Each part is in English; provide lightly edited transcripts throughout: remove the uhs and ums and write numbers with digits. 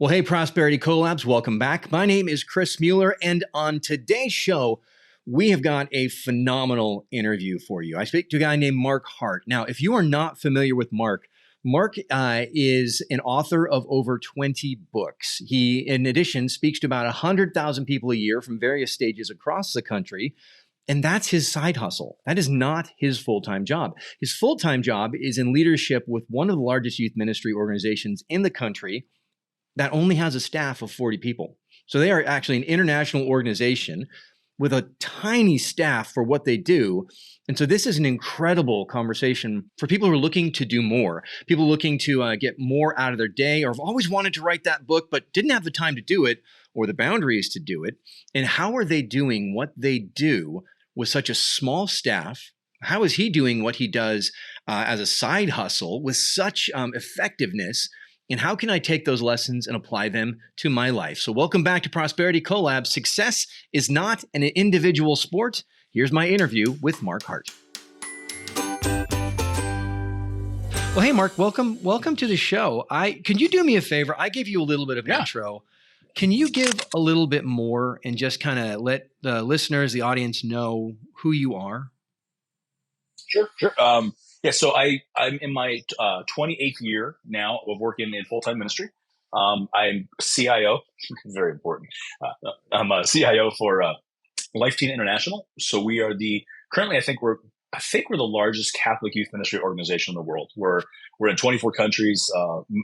Well, hey, Prosperity Collabs, welcome back. My name is Chris Mueller, and on today's show, we have got a phenomenal interview for you. I speak to a guy named Mark Hart. Now, if you are not familiar with Mark, Mark is an author of over 20 books. He, in addition, speaks to about 100,000 people a year from various stages across the country. And that's his side hustle. That is not his full-time job. His full-time job is in leadership with one of the largest youth ministry organizations in the country that only has a staff of 40 people. So they are actually an international organization with a tiny staff for what they do. And so this is an incredible conversation for people who are looking to do more, people looking to get more out of their day, or have always wanted to write that book, but didn't have the time to do it or the boundaries to do it. And how are they doing what they do with such a small staff? How is he doing what he does as a side hustle with such effectiveness? And how can I take those lessons and apply them to my life? So welcome back to Prosperity Collabs. Success is not an individual sport. Here's my interview with Mark Hart. Well, hey, Mark, welcome to the show. Can you do me a favor? I gave you a little bit of an intro. Can you give a little bit more and just kind of let the listeners, the audience know who you are? Sure. So I'm in my 28th year now of working in full-time ministry. I'm CIO, very important. I'm a CIO for Life Teen International. So we are currently I think we're the largest Catholic youth ministry organization in the world. We're in 24 countries,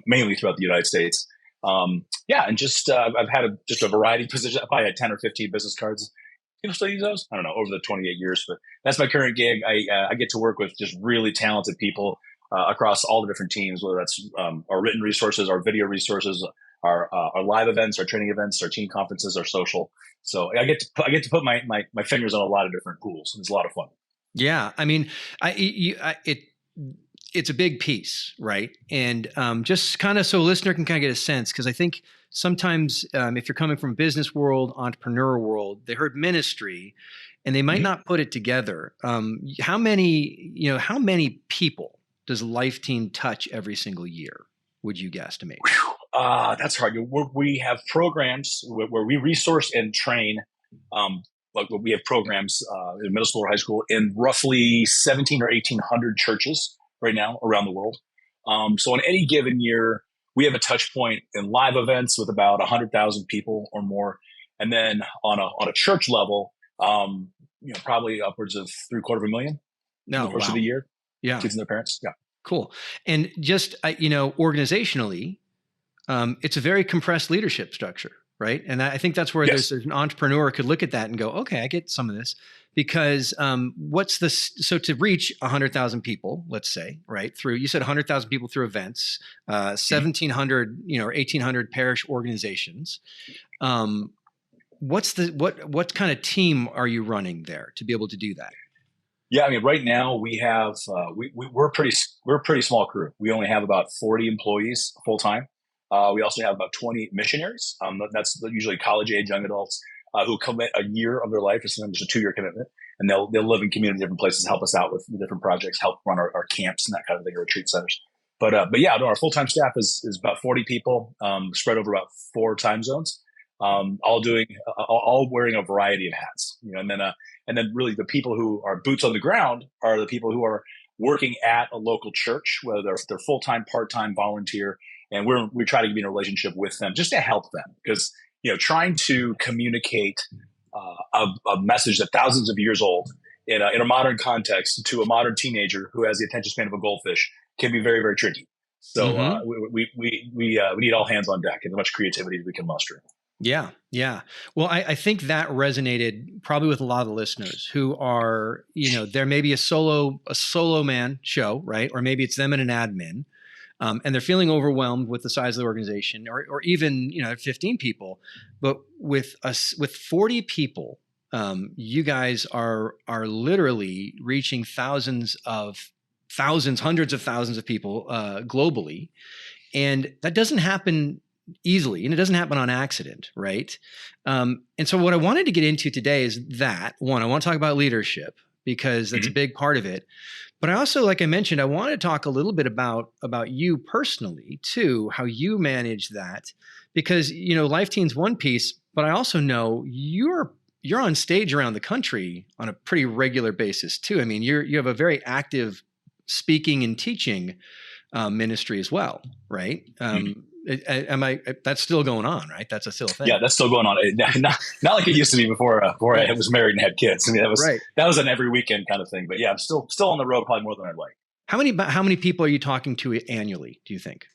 mainly throughout the United States. And I've had a variety of positions. I probably had 10 or 15 business cards. People still use those? I don't know, over the 28 years, but that's my current gig. I get to work with just really talented people across all the different teams, whether that's our written resources, our video resources, our live events, our training events, our team conferences, our social. So I get to put my fingers on a lot of different pools. It's a lot of fun. Yeah, I mean, it's a big piece, right? And just kind of so a listener can kind of get a sense, because I think sometimes if you're coming from business world, entrepreneur world, they heard ministry and they might not put it together. How many people does Life Team touch every single year, would you guesstimate? That's hard. We have programs where we resource and train. We have programs in middle school or high school in roughly 17 or 1,800 churches right now around the world. So on any given year, we have a touch point in live events with about 100,000 people or more. And then on a church level, probably upwards of $750,000 in the course of the year. Yeah. Kids and their parents. Yeah. Cool. And just, organizationally, it's a very compressed leadership structure, right? And I think that's where there's an entrepreneur could look at that and go, okay, I get some of this. Because so to reach 100,000 people, let's say, right, through, you said 100,000 people through events, 1,700, or 1,800 parish organizations. What kind of team are you running there to be able to do that? Yeah, I mean, right now we have we're a pretty small crew. We only have about 40 employees full time. We also have about 20 missionaries. That's usually college age young adults who commit a year of their life, or sometimes just a 2-year commitment, and they'll live in community, different places, help us out with the different projects, help run our camps and that kind of thing, our retreat centers. But our full time staff is about 40 people, spread over about 4 time zones, all wearing a variety of hats. And then really the people who are boots on the ground are the people who are working at a local church, whether they're full time, part time, volunteer, and we try to be in a relationship with them just to help them, because trying to communicate a message that thousands of years old in a modern context to a modern teenager who has the attention span of a goldfish can be very, very tricky. So we need all hands on deck and as much creativity as we can muster. Yeah. Well, I think that resonated probably with a lot of the listeners who are, there may be a solo man show, right? Or maybe it's them and an admin. And they're feeling overwhelmed with the size of the organization, or even 15 people, but with 40 people, you guys are literally reaching hundreds of thousands of people globally, and that doesn't happen easily, and it doesn't happen on accident, right? And so what I wanted to get into today is that one, I want to talk about leadership because that's a big part of it. But I also, like I mentioned, I want to talk a little bit about you personally too, how you manage that, because, Life Teen's one piece, but I also know you're on stage around the country on a pretty regular basis too. I mean, you have a very active speaking and teaching ministry as well, right? That's still going on, right? That's still a thing. Yeah, that's still going on. Not like it used to be before I was married and had kids. I mean, that was an every weekend kind of thing. But yeah, I'm still on the road, probably more than I'd like. How many people are you talking to annually, do you think?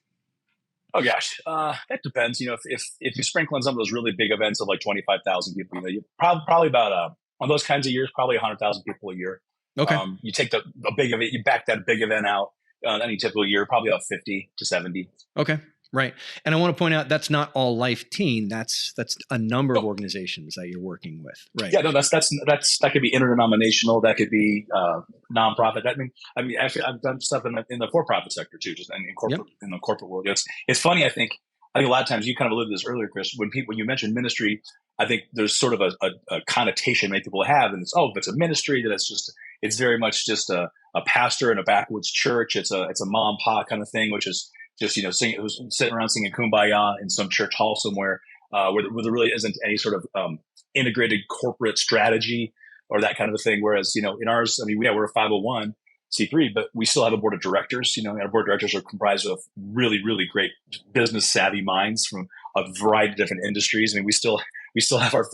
Oh gosh, that depends. If you sprinkle in some of those really big events of like 25,000 people, you probably about on those kinds of years, probably 100,000 people a year. Okay. You take a big event, you back that big event out. Any typical year, probably about 50 to 70. Okay. Right. And I want to point out that's not all Life Teen. That's a number of organizations that you're working with. Right. Yeah, no, that could be interdenominational. That could be nonprofit. I mean, actually, I've done stuff in the for-profit sector too, just in corporate in the corporate world. It's funny. I think a lot of times you kind of alluded to this earlier, Chris. When you mention ministry, I think there's sort of a connotation many people have, and if it's a ministry, that it's very much just a pastor in a backwoods church. It's a mom and pop kind of thing, which is just sitting around singing Kumbaya in some church hall somewhere, where there really isn't any sort of integrated corporate strategy or that kind of a thing. Whereas in ours, I mean, we're a 501c3, but we still have a board of directors. Our board of directors are comprised of really, really great business savvy minds from a variety of different industries. I mean, we still have our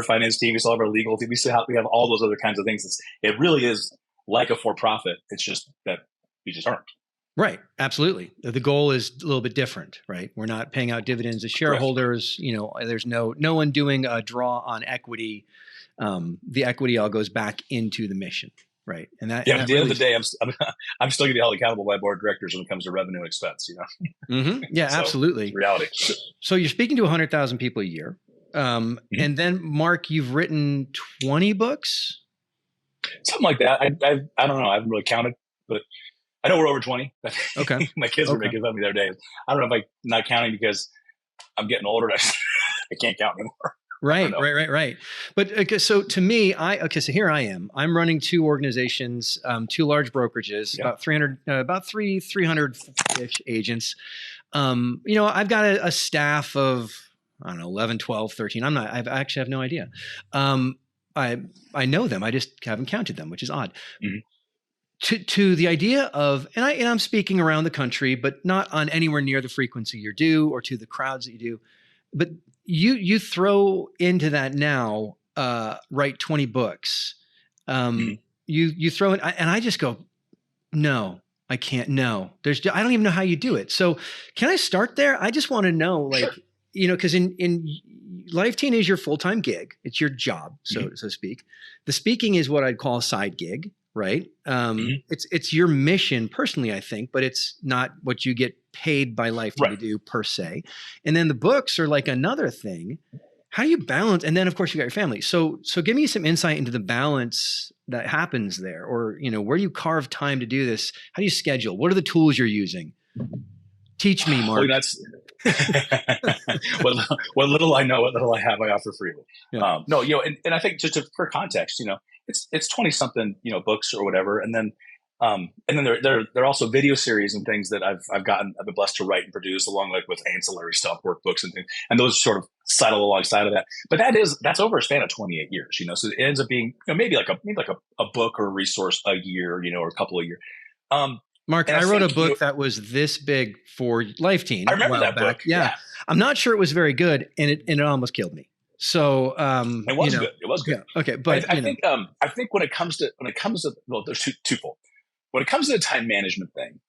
finance team, we still have our legal team, we have all those other kinds of things. It really is like a for-profit. It's just that we just aren't. Right. Absolutely. The goal is a little bit different, right? We're not paying out dividends to shareholders. Correct. There's no one doing a draw on equity. The equity all goes back into the mission, right? And that, at the end of the day, I'm still going to be held accountable by board of directors when it comes to revenue and expense. Mm-hmm. Yeah, so, absolutely. Reality. So you're speaking to 100,000 people a year, and then Mark, you've written 20 books, something like that. I don't know. I haven't really counted, but I know we're over 20. Okay. My kids were making fun of me the other day. I don't know if I'm not counting because I'm getting older. I can't count anymore. Right. But okay, so to me, so here I am. I'm running two organizations, two large brokerages, about 300-ish agents. I've got a staff of, I don't know, 11, 12, 13. I actually have no idea. I know them. I just haven't counted them, which is odd. Mm-hmm. To the idea of, and I'm speaking around the country, but not on anywhere near the frequency you do or to the crowds that you do, but you throw into that now, write 20 books. You throw in, and I just go, no, I can't. No, I don't even know how you do it. So can I start there? I just want to know, sure. Because in Life Teen is your full-time gig. It's your job, so to speak. The speaking is what I'd call a side gig. Right. It's your mission personally, I think, but it's not what you get paid by Life Teen to do per se. And then the books are like another thing. How do you balance? And then of course you got your family. So give me some insight into the balance that happens there, or, where do you carve time to do this? How do you schedule? What are the tools you're using? Teach me, Mark. Well, that's what little I know, what little I have, I offer freely. Yeah. And I think just for context, it's 20 something, books or whatever. And then there are also video series and things that I've been blessed to write and produce along with ancillary stuff, workbooks and things. And those sort of sidle alongside of that. But that's over a span of 28 years, so it ends up being, maybe like a book or a resource a year, or a couple a year. Mark, I wrote a book that was this big for Life Teen. I remember that book. Yeah. I'm not sure it was very good, and it almost killed me. So it was good. It was good. Yeah, okay, but I think when it comes to well, there's twofold. When it comes to the time management thing,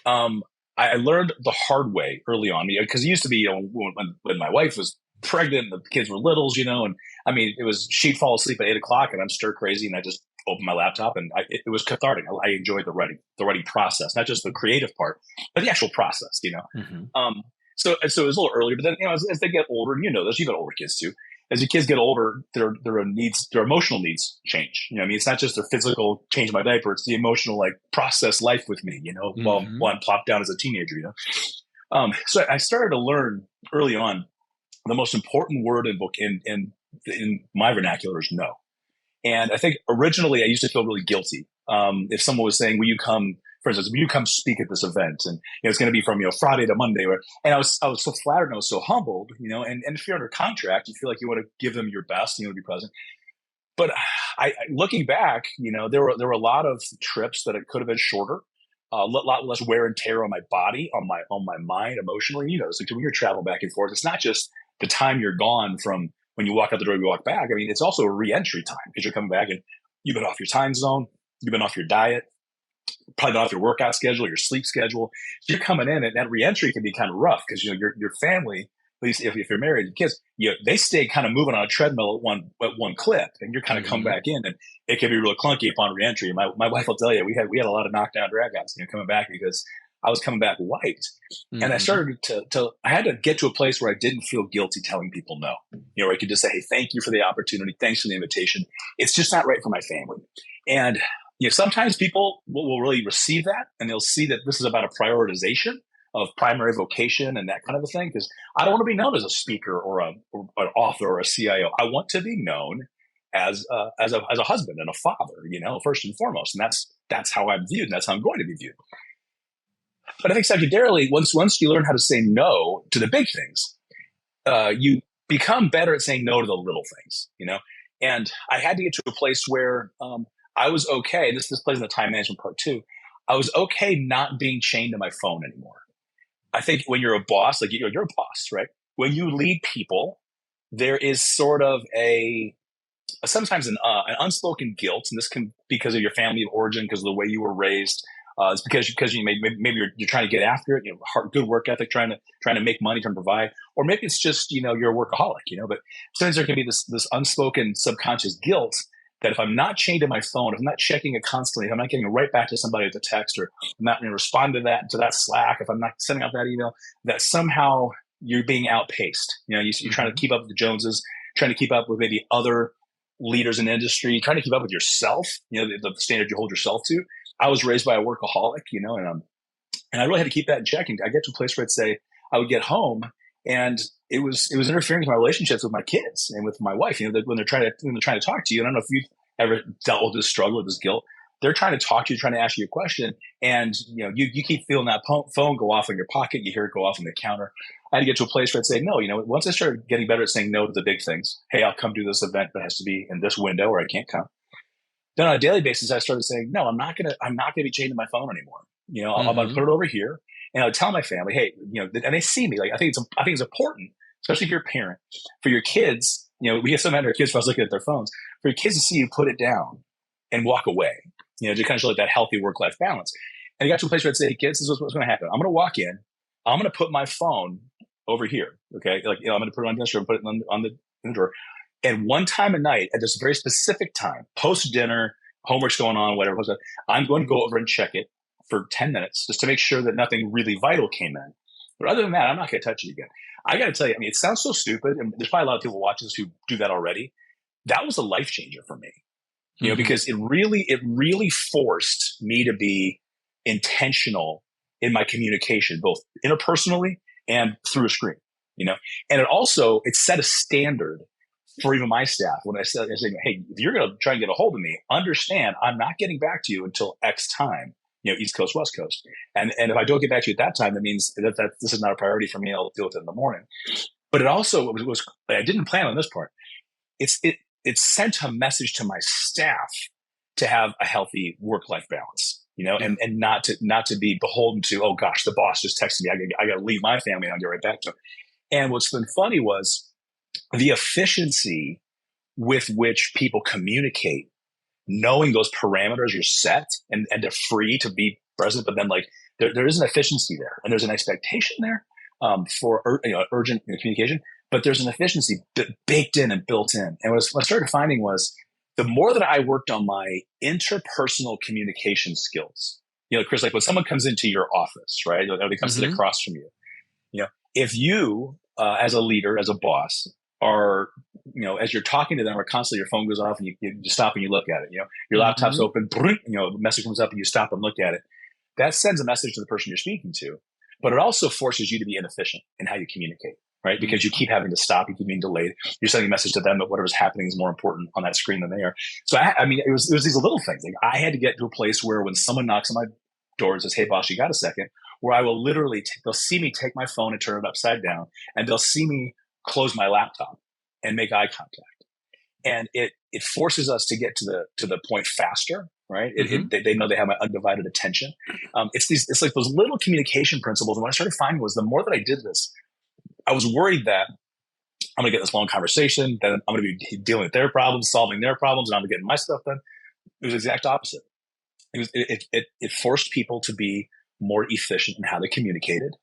I learned the hard way early on, because it used to be when my wife was pregnant and the kids were littles, and I mean she'd fall asleep at 8:00 and I'm stir crazy and I just open my laptop and it was cathartic. I enjoyed the writing process, not just the creative part, but the actual process, So it was a little earlier, but then, as they get older, and this, you've got older kids too. As your kids get older, their emotional needs change. It's not just their physical change my diaper; it's the emotional process life with me. While I'm plopped down as a teenager. So I started to learn early on the most important word in my vernacular is no. And I think originally I used to feel really guilty if someone was saying, "Will you come for instance, you come speak at this event, and it's going to be from Friday to Monday, and I was so flattered and I was so humbled, and if you're under contract, you feel like you want to give them your best, to be present. But looking back, there were a lot of trips that it could have been shorter, a lot less wear and tear on my body, on my mind, emotionally. It's like when you're traveling back and forth, it's not just the time you're gone from when you walk out the door, you walk back. I mean, it's also a re-entry time because you're coming back and you've been off your time zone, you've been off your diet, probably not off your workout schedule, your sleep schedule. So you're coming in, and that re-entry can be kind of rough because your family, at least if you're married and kids, they stay kind of moving on a treadmill at one clip, and you're kind of coming back in, and it can be real clunky upon re-entry. My wife will tell you we had a lot of knockdown dragouts, coming back because I was coming back wiped, and I started I had to get to a place where I didn't feel guilty telling people no. Where I could just say, hey, thank you for the opportunity, thanks for the invitation. It's just not right for my family, and sometimes people will really receive that, and they'll see that this is about a prioritization of primary vocation and that kind of a thing. Because I don't want to be known as a speaker or an author or a CIO. I want to be known as a husband and a father, first and foremost. And that's how I'm viewed, and that's how I'm going to be viewed. But I think secondarily, once you learn how to say no to the big things, you become better at saying no to the little things, And I had to get to a place where I was okay. This plays in the time management part too. I was okay not being chained to my phone anymore. I think when you're a boss, like you're a boss, right? When you lead people, there is sort of sometimes an unspoken guilt, and this can because of your family of origin, because of the way you were raised. It's because maybe you're trying to get after it, good work ethic, trying to make money, trying to provide, or maybe it's just you're a workaholic, But sometimes there can be this unspoken subconscious guilt that if I'm not chained to my phone, if I'm not checking it constantly, if I'm not getting right back to somebody with a text, or I'm not going to respond to that Slack, if I'm not sending out that email, that somehow you're being outpaced. You're trying to keep up with the Joneses, trying to keep up with maybe other leaders in the industry, trying to keep up with yourself, the standard you hold yourself to. I was raised by a workaholic, and I really had to keep that in check. And I get to a place where I would get home, and it was interfering with my relationships with my kids and with my wife. When they're trying to talk to you, and I don't know if you've ever dealt with this struggle, with this guilt. They're trying to talk to you, trying to ask you a question, and you keep feeling that phone go off in your pocket. You hear it go off on the counter. I had to get to a place where I'd say no. Once I started getting better at saying no to the big things, hey, I'll come do this event, but it has to be in this window, or I can't come. Then on a daily basis, I started saying, no, I'm not gonna be chained to my phone anymore. I'm gonna put it over here, and I would tell my family, hey, and they see me. Like I think it's important, especially if you're a parent, for your kids. We have some of our kids for us looking at their phones. For your kids to see you put it down and walk away, to kind of show like that healthy work-life balance. And I got to a place where I'd say, hey, kids, this is what's going to happen. I'm going to walk in. I'm going to put my phone over here. Okay, I'm going to put it on the drawer, put it on the drawer. And one time a night, at this very specific time, post dinner, homework's going on, whatever, I'm going to go over and check it for 10 minutes just to make sure that nothing really vital came in. But other than that, I'm not going to touch it again. I got to tell you, it sounds so stupid, and there's probably a lot of people watching this who do that already. That was a life changer for me, because it really forced me to be intentional in my communication, both interpersonally and through a screen, and it set a standard for even my staff. When I said, hey, if you're going to try and get a hold of me, understand I'm not getting back to you until X time, East Coast, West Coast. And if I don't get back to you at that time, that means that this is not a priority for me. I'll deal with it in the morning. But it also was I didn't plan on this part. It sent a message to my staff to have a healthy work-life balance, and not to be beholden to, oh gosh, the boss just texted me. I got to leave my family and I'll get right back to him. And what's been funny was the efficiency with which people communicate, knowing those parameters are set and they're free to be present, but then like there is an efficiency there, and there's an expectation there for urgent communication, but there's an efficiency baked in and built in. And what I started finding was the more that I worked on my interpersonal communication skills, Chris, like when someone comes into your office, right, or they come sit across from you, if you as a leader, as a boss, are, as you're talking to them, or constantly your phone goes off and you stop and you look at it, your laptop's open, a message comes up and you stop and look at it. That sends a message to the person you're speaking to, but it also forces you to be inefficient in how you communicate, right? Because you keep having to stop, you keep being delayed. You're sending a message to them that whatever's happening is more important on that screen than they are. So it was these little things. Like I had to get to a place where when someone knocks on door and says, "Hey boss, you got a second?" Where I will literally, they'll see me take my phone and turn it upside down, and they'll see me close my laptop and make eye contact. And it forces us to get to the point faster, right? They know they have my undivided attention. It's like those little communication principles. And what I started finding was the more that I did this, I was worried that I'm going to get this long conversation, then I'm going to be dealing with their problems, solving their problems, and I'm getting my stuff done. It was the exact opposite. It forced people to be more efficient in how they communicated.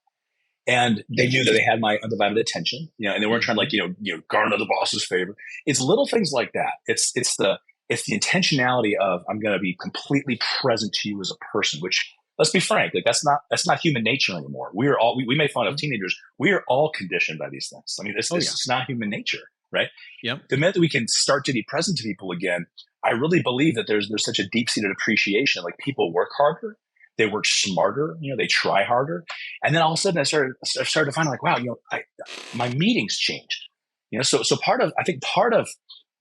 And they knew that they had my undivided attention, and they weren't trying to garner the boss's favor. It's little things like that. It's the intentionality of, I'm going to be completely present to you as a person, which, let's be frank, like that's not human nature anymore. We make fun of teenagers. We are all conditioned by these things. I mean, this is not human nature, right? Yep. The minute that we can start to be present to people again, I really believe that there's such a deep-seated appreciation. Like, people work harder. They work smarter, they try harder. And then all of a sudden I started to find, like, wow, my meetings changed. So part of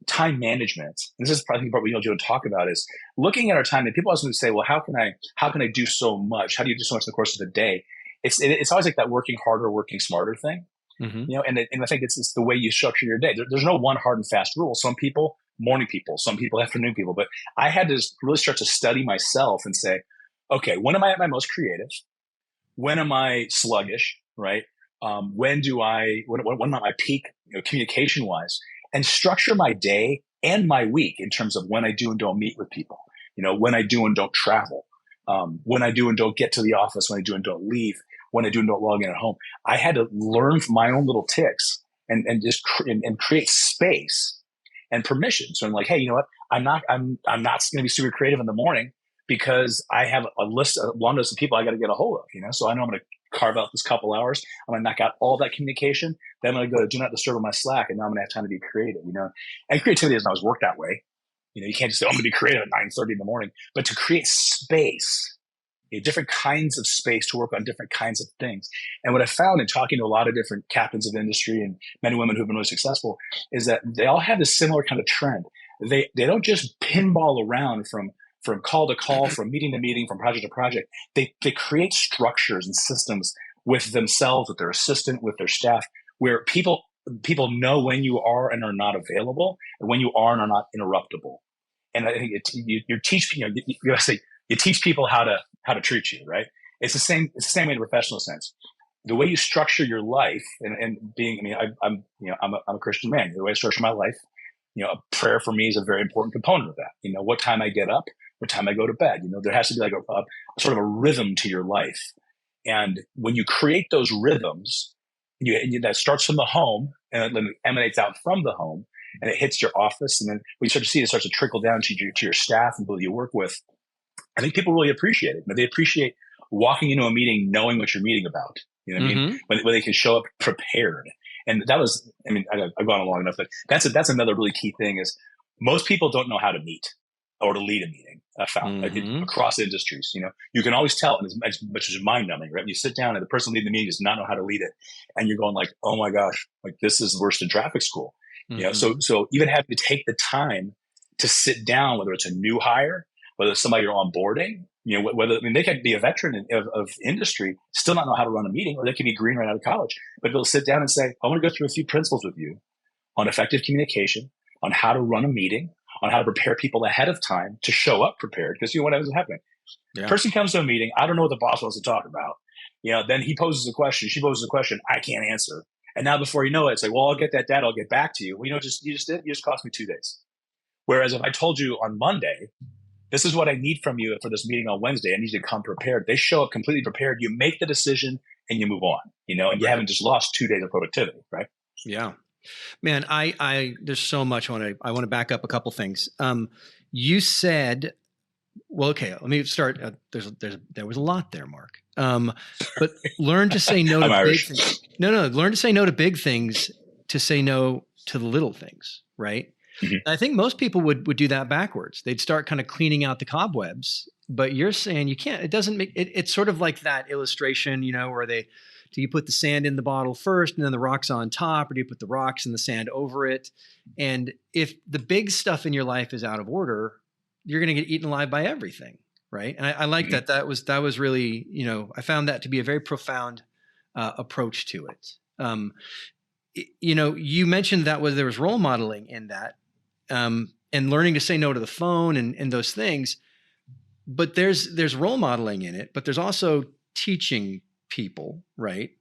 time management, and this is probably what we don't talk about, is looking at our time. And people always say, well, how can I do so much? How do you do so much in the course of the day? It's always like that working harder, working smarter thing. Mm-hmm. And I think it's the way you structure your day. There's no one hard and fast rule. Some people, morning people, some people, afternoon people. But I had to really start to study myself and say, okay, when am I at my most creative? When am I sluggish, right? When am I at my peak, communication wise? And structure my day and my week in terms of when I do and don't meet with people, when I do and don't travel, when I do and don't get to the office, when I do and don't leave, when I do and don't log in at home. I had to learn from my own little ticks and just create space and permission. So I'm like, hey, you know what? I'm not going to be super creative in the morning, because I have a long list of people I got to get a hold of, So I know I'm going to carve out this couple hours. I'm going to knock out all that communication. Then I'm going to go to do not disturb on my Slack, and now I'm going to have time to be creative, And creativity doesn't always work that way. You can't just say, I'm going to be creative at 9:30 in the morning. But to create space, different kinds of space to work on different kinds of things. And what I found in talking to a lot of different captains of industry and men and women who've been really successful is that they all have this similar kind of trend. They don't just pinball around from call to call, from meeting to meeting, from project to project. They create structures and systems with themselves, with their assistant, with their staff, where people know when you are and are not available, and when you are and are not interruptible. And I think you teach people how to treat you, right? It's the same way in a professional sense. The way you structure your life, and being, I'm a Christian man. The way I structure my life, prayer for me is a very important component of that. What time I get up, what time I go to bed. There has to be like a sort of a rhythm to your life. And when you create those rhythms, that starts from the home, and then it emanates out from the home, and it hits your office. And then when you start to see it starts to trickle down to your staff and people you work with, I think people really appreciate it. They appreciate walking into a meeting knowing what you're meeting about. You know what I mean? When they can show up prepared. And that was, I've gone on long enough, but that's another really key thing is most people don't know how to meet or to lead a meeting. I found across industries, you can always tell, and as much as mind numbing, right? When you sit down and the person leading the meeting does not know how to lead it, and you're going like, oh my gosh, like this is worse than traffic school. So even having to take the time to sit down, whether it's a new hire, whether it's somebody you're onboarding, they could be a veteran of industry, still not know how to run a meeting, or they could be green right out of college, but they'll sit down and say, I want to go through a few principles with you on effective communication, on how to run a meeting, on how to prepare people ahead of time to show up prepared. Because what ends up happening? Yeah. Person comes to a meeting, I don't know what the boss wants to talk about. Then he poses a question, she poses a question, I can't answer. And now before you know it, it's like, well, I'll get that data, I'll get back to you. Well, you just cost me 2 days. Whereas if I told you on Monday, this is what I need from you for this meeting on Wednesday, I need you to come prepared. They show up completely prepared. You make the decision and you move on, and you haven't just lost 2 days of productivity, right? Yeah. Man, there's so much I want to back up a couple things. You said, well, okay, let me start. There was a lot there, Mark. But learn to say no to big things. No, learn to say no to big things, to say no to the little things, right? Mm-hmm. I think most people would do that backwards. They'd start kind of cleaning out the cobwebs, but you're saying you can't. It doesn't make it. It's sort of like that illustration, where do you put the sand in the bottle first and then the rocks on top, or do you put the rocks and the sand over it? And if the big stuff in your life is out of order, you're going to get eaten alive by everything, right? And I like that. That was really, I found that to be a very profound approach to it. You mentioned that there was role modeling in that, and learning to say no to the phone and those things. But there's role modeling in it, but there's also teaching people, right?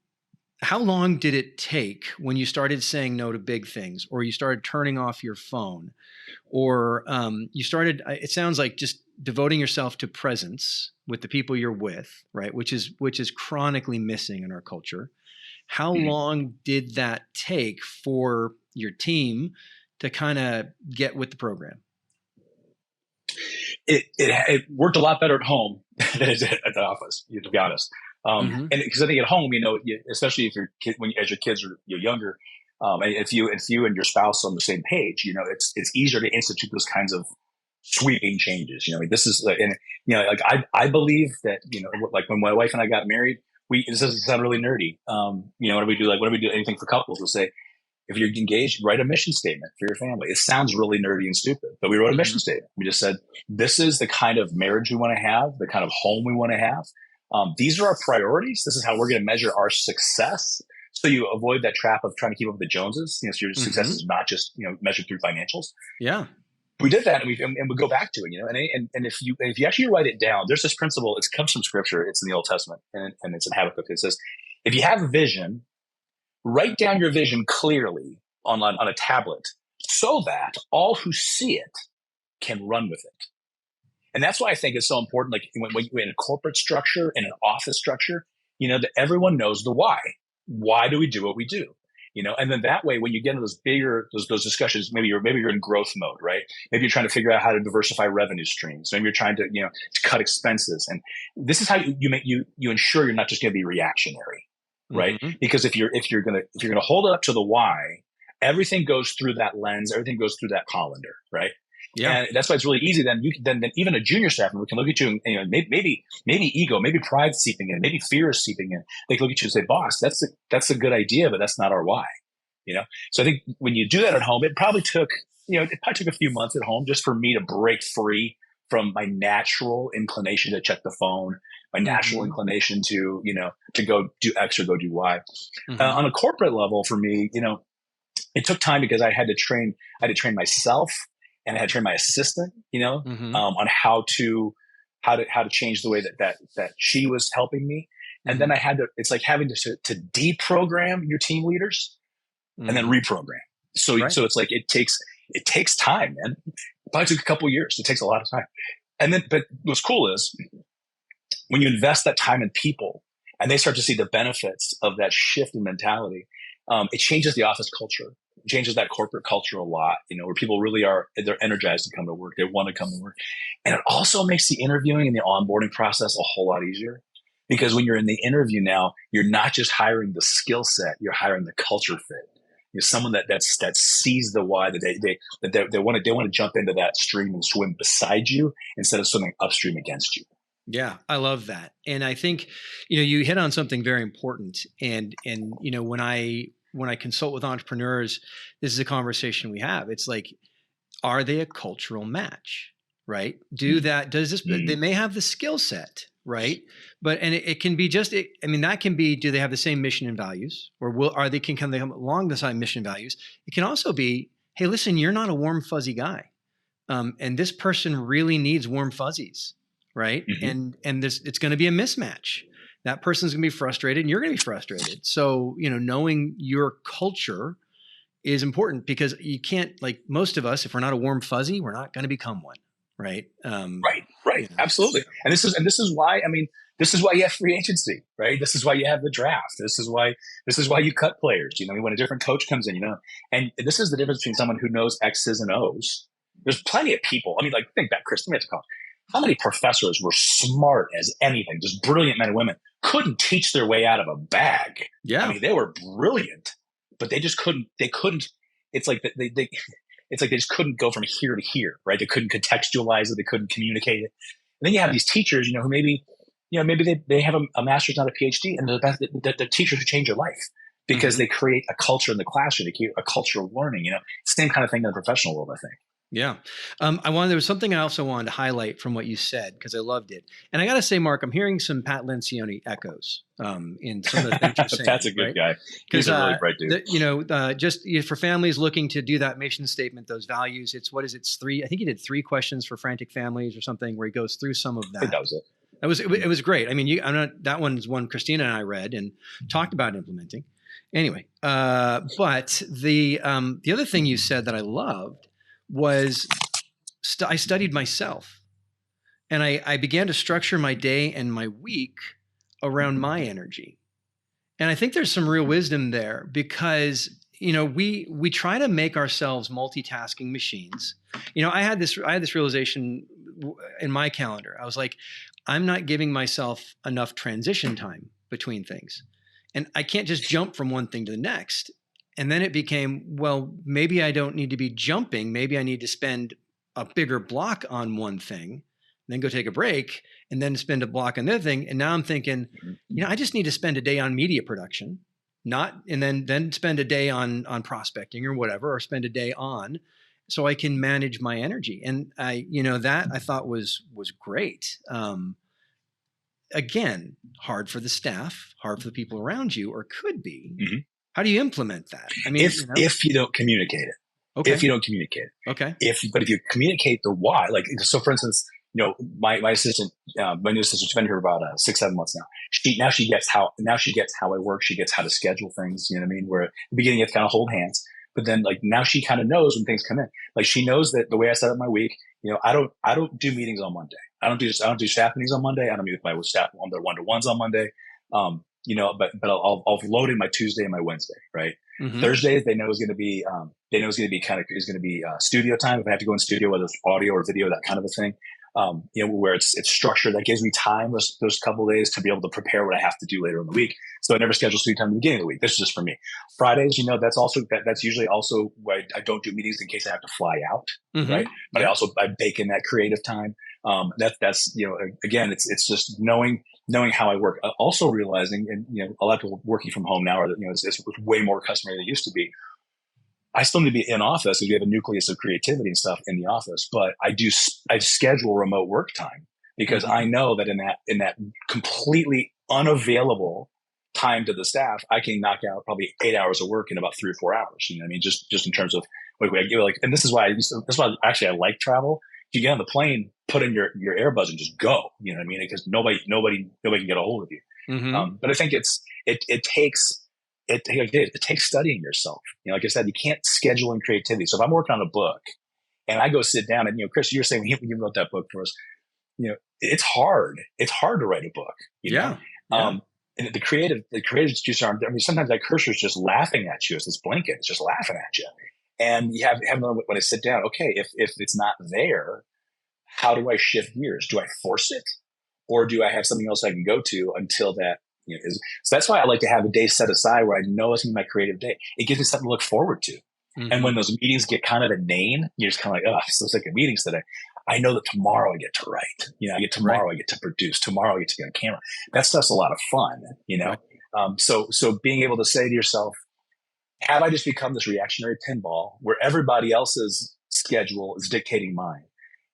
How long did it take when you started saying no to big things, or you started turning off your phone, or you started, it sounds like, just devoting yourself to presence with the people you're with, right? Which is chronically missing in our culture. How long did that take for your team to kind of get with the program? It worked a lot better at home than it did at the office, to be honest. And because I think at home, especially if as your kids are younger, and if you and your spouse are on the same page, it's easier to institute those kinds of sweeping changes. This is, I believe that, like when my wife and I got married, this doesn't sound really nerdy. What do we do? When do we do anything for couples? We'll say, if you're engaged, write a mission statement for your family. It sounds really nerdy and stupid, but we wrote a mission statement. We just said, this is the kind of marriage we want to have, the kind of home we want to have. These are our priorities. This is how we're going to measure our success. So you avoid that trap of trying to keep up with the Joneses. So your success is not just, measured through financials. Yeah. We did that, and we go back to it, and if you actually write it down, there's this principle. It comes from Scripture. It's in the Old Testament, and it's in Habakkuk. It says, if you have a vision, write down your vision clearly on a tablet, so that all who see it can run with it. And that's why I think it's so important. Like when you're in a corporate structure, in an office structure, that everyone knows the why. Why do we do what we do? And then that way, when you get into those discussions, maybe you're in growth mode, right? Maybe you're trying to figure out how to diversify revenue streams. Maybe you're trying to, to cut expenses. And this is how you ensure you're not just going to be reactionary, right? Because if you're going to hold it up to the why, everything goes through that lens. Everything goes through that colander, right? Yeah. And that's why it's really easy. Then even a junior staff member can look at you and maybe ego, maybe pride seeping in, maybe fear is seeping in. They can look at you and say, boss, that's a good idea, but that's not our why. So I think when you do that at home, it probably took a few months at home just for me to break free from my natural inclination to check the phone, my natural inclination to go do X or go do Y. On a corporate level for me, it took time because I had to train myself. And I had to train my assistant, on how to change the way that she was helping me. And then it's like having to deprogram your team leaders and then reprogram. So it's like, it takes time, man. It probably took a couple of years. It takes a lot of time. But what's cool is when you invest that time in people and they start to see the benefits of that shift in mentality, it changes the office culture. Changes that corporate culture a lot, where people really they're energized to come to work. They want to come to work. And it also makes the interviewing and the onboarding process a whole lot easier, because when you're in the interview now, you're not just hiring the skill set, you're hiring the culture fit. Someone that sees the why, that they want to jump into that stream and swim beside you instead of swimming upstream against you. Yeah, I love that. And I think, you hit on something very important. And when I consult with entrepreneurs, this is a conversation we have. It's like, are they a cultural match, right? They may have the skill set, right? But, and it can be that can be, do they have the same mission and values, or can they come along the same mission and values? It can also be, hey, listen, you're not a warm, fuzzy guy. And this person really needs warm fuzzies, right? And it's going to be a mismatch. That person's going to be frustrated and you're going to be frustrated. So, knowing your culture is important, because you can't, like most of us, if we're not a warm fuzzy, we're not going to become one. Right. Right. Absolutely. And this is why, you have free agency, right? This is why you have the draft. This is why you cut players, when a different coach comes in, and this is the difference between someone who knows X's and O's. There's plenty of people. Think back, Chris, let me have to call. How many professors were smart as anything, just brilliant men and women, couldn't teach their way out of a bag? Yeah. They were brilliant, but they just couldn't, it's like they just couldn't go from here to here, right? They couldn't contextualize it. They couldn't communicate it. And then you have these teachers, who maybe they have a master's, not a PhD, and the teachers who change your life because they create a culture in the classroom. They create a culture of learning, same kind of thing in the professional world, I think. Yeah. There was something I also wanted to highlight from what you said because I loved it. And I got to say, Mark, I'm hearing some Pat Lencioni echoes in some of the things you're saying. Pat's a good guy. He's Because, a really bright dude. just for families looking to do that mission statement, those values, what is it? It's three. I think he did 3 questions for frantic families or something where he goes through some of that. I think that was it. It was great. I mean, that one's one Christina and I read and talked about implementing. Anyway, but the other thing you said that I loved was I studied myself, and I began to structure my day and my week around my energy. And I think there's some real wisdom there because we try to make ourselves multitasking machines. I had this realization in my calendar. I was like, I'm not giving myself enough transition time between things. And I can't just jump from one thing to the next. And then it became, well, maybe I don't need to be jumping. Maybe I need to spend a bigger block on one thing, then go take a break, and then spend a block on the other thing. And now I'm thinking, I just need to spend a day on media production, and then spend a day on prospecting or whatever, or spend a day on, so I can manage my energy. And that I thought was great. Again, hard for the staff, hard for the people around you, or could be. Mm-hmm. How do you implement that? I mean, if you don't communicate it, okay. If you don't communicate it, okay. If you communicate the why, so for instance, my assistant, my new assistant, she's been here about 6-7 months now. She gets how I work. She gets how to schedule things. You know what I mean? Where at the beginning you have to kind of hold hands, but then now she kind of knows when things come in. Like she knows that the way I set up my week, I don't do meetings on Monday. I don't do staff meetings on Monday. I don't meet with my staff on their one-to-ones on Monday. But I'll load in my Tuesday and my Wednesday, right? Mm-hmm. Thursdays they know is going to be studio time. If I have to go in studio, whether it's audio or video, that kind of a thing. Where it's structured. That gives me time those couple of days to be able to prepare what I have to do later in the week. So I never schedule studio time at the beginning of the week. This is just for me. Fridays, that's usually also why I don't do meetings in case I have to fly out, mm-hmm. right? But I bake in that creative time. That's again, it's just knowing how I work. Also realizing, and a lot of people working from home now are that it's way more customary than it used to be. I still need to be in office because we have a nucleus of creativity and stuff in the office, but I schedule remote work time because mm-hmm. I know that in that completely unavailable time to the staff, I can knock out probably 8 hours of work in about 3 or 4 hours. You know what I mean? Just in terms of and this is why actually I like travel. You get on the plane, put in your earbuds and just go. You know what I mean? Because nobody can get a hold of you. Mm-hmm. But I think it takes studying yourself. Like I said, you can't schedule in creativity. So if I'm working on a book and I go sit down and, Chris, you were saying when you wrote that book for us, it's hard. It's hard to write a book. Yeah. And the creative juice aren't there. I mean, sometimes that cursor's just laughing at you as this blanket. It's just laughing at you. And you have another, when I sit down, okay, if it's not there, how do I shift gears? Do I force it? Or do I have something else I can go to until that, so that's why I like to have a day set aside where I know it's going to be my creative day. It gives me something to look forward to. Mm-hmm. And when those meetings get kind of inane, you're just kind of like, oh, so sick of meetings today. I know that tomorrow I get to write. I get to produce. Tomorrow I get to get on camera. That stuff's a lot of fun, Right. So being able to say to yourself, have I just become this reactionary pinball where everybody else's schedule is dictating mine?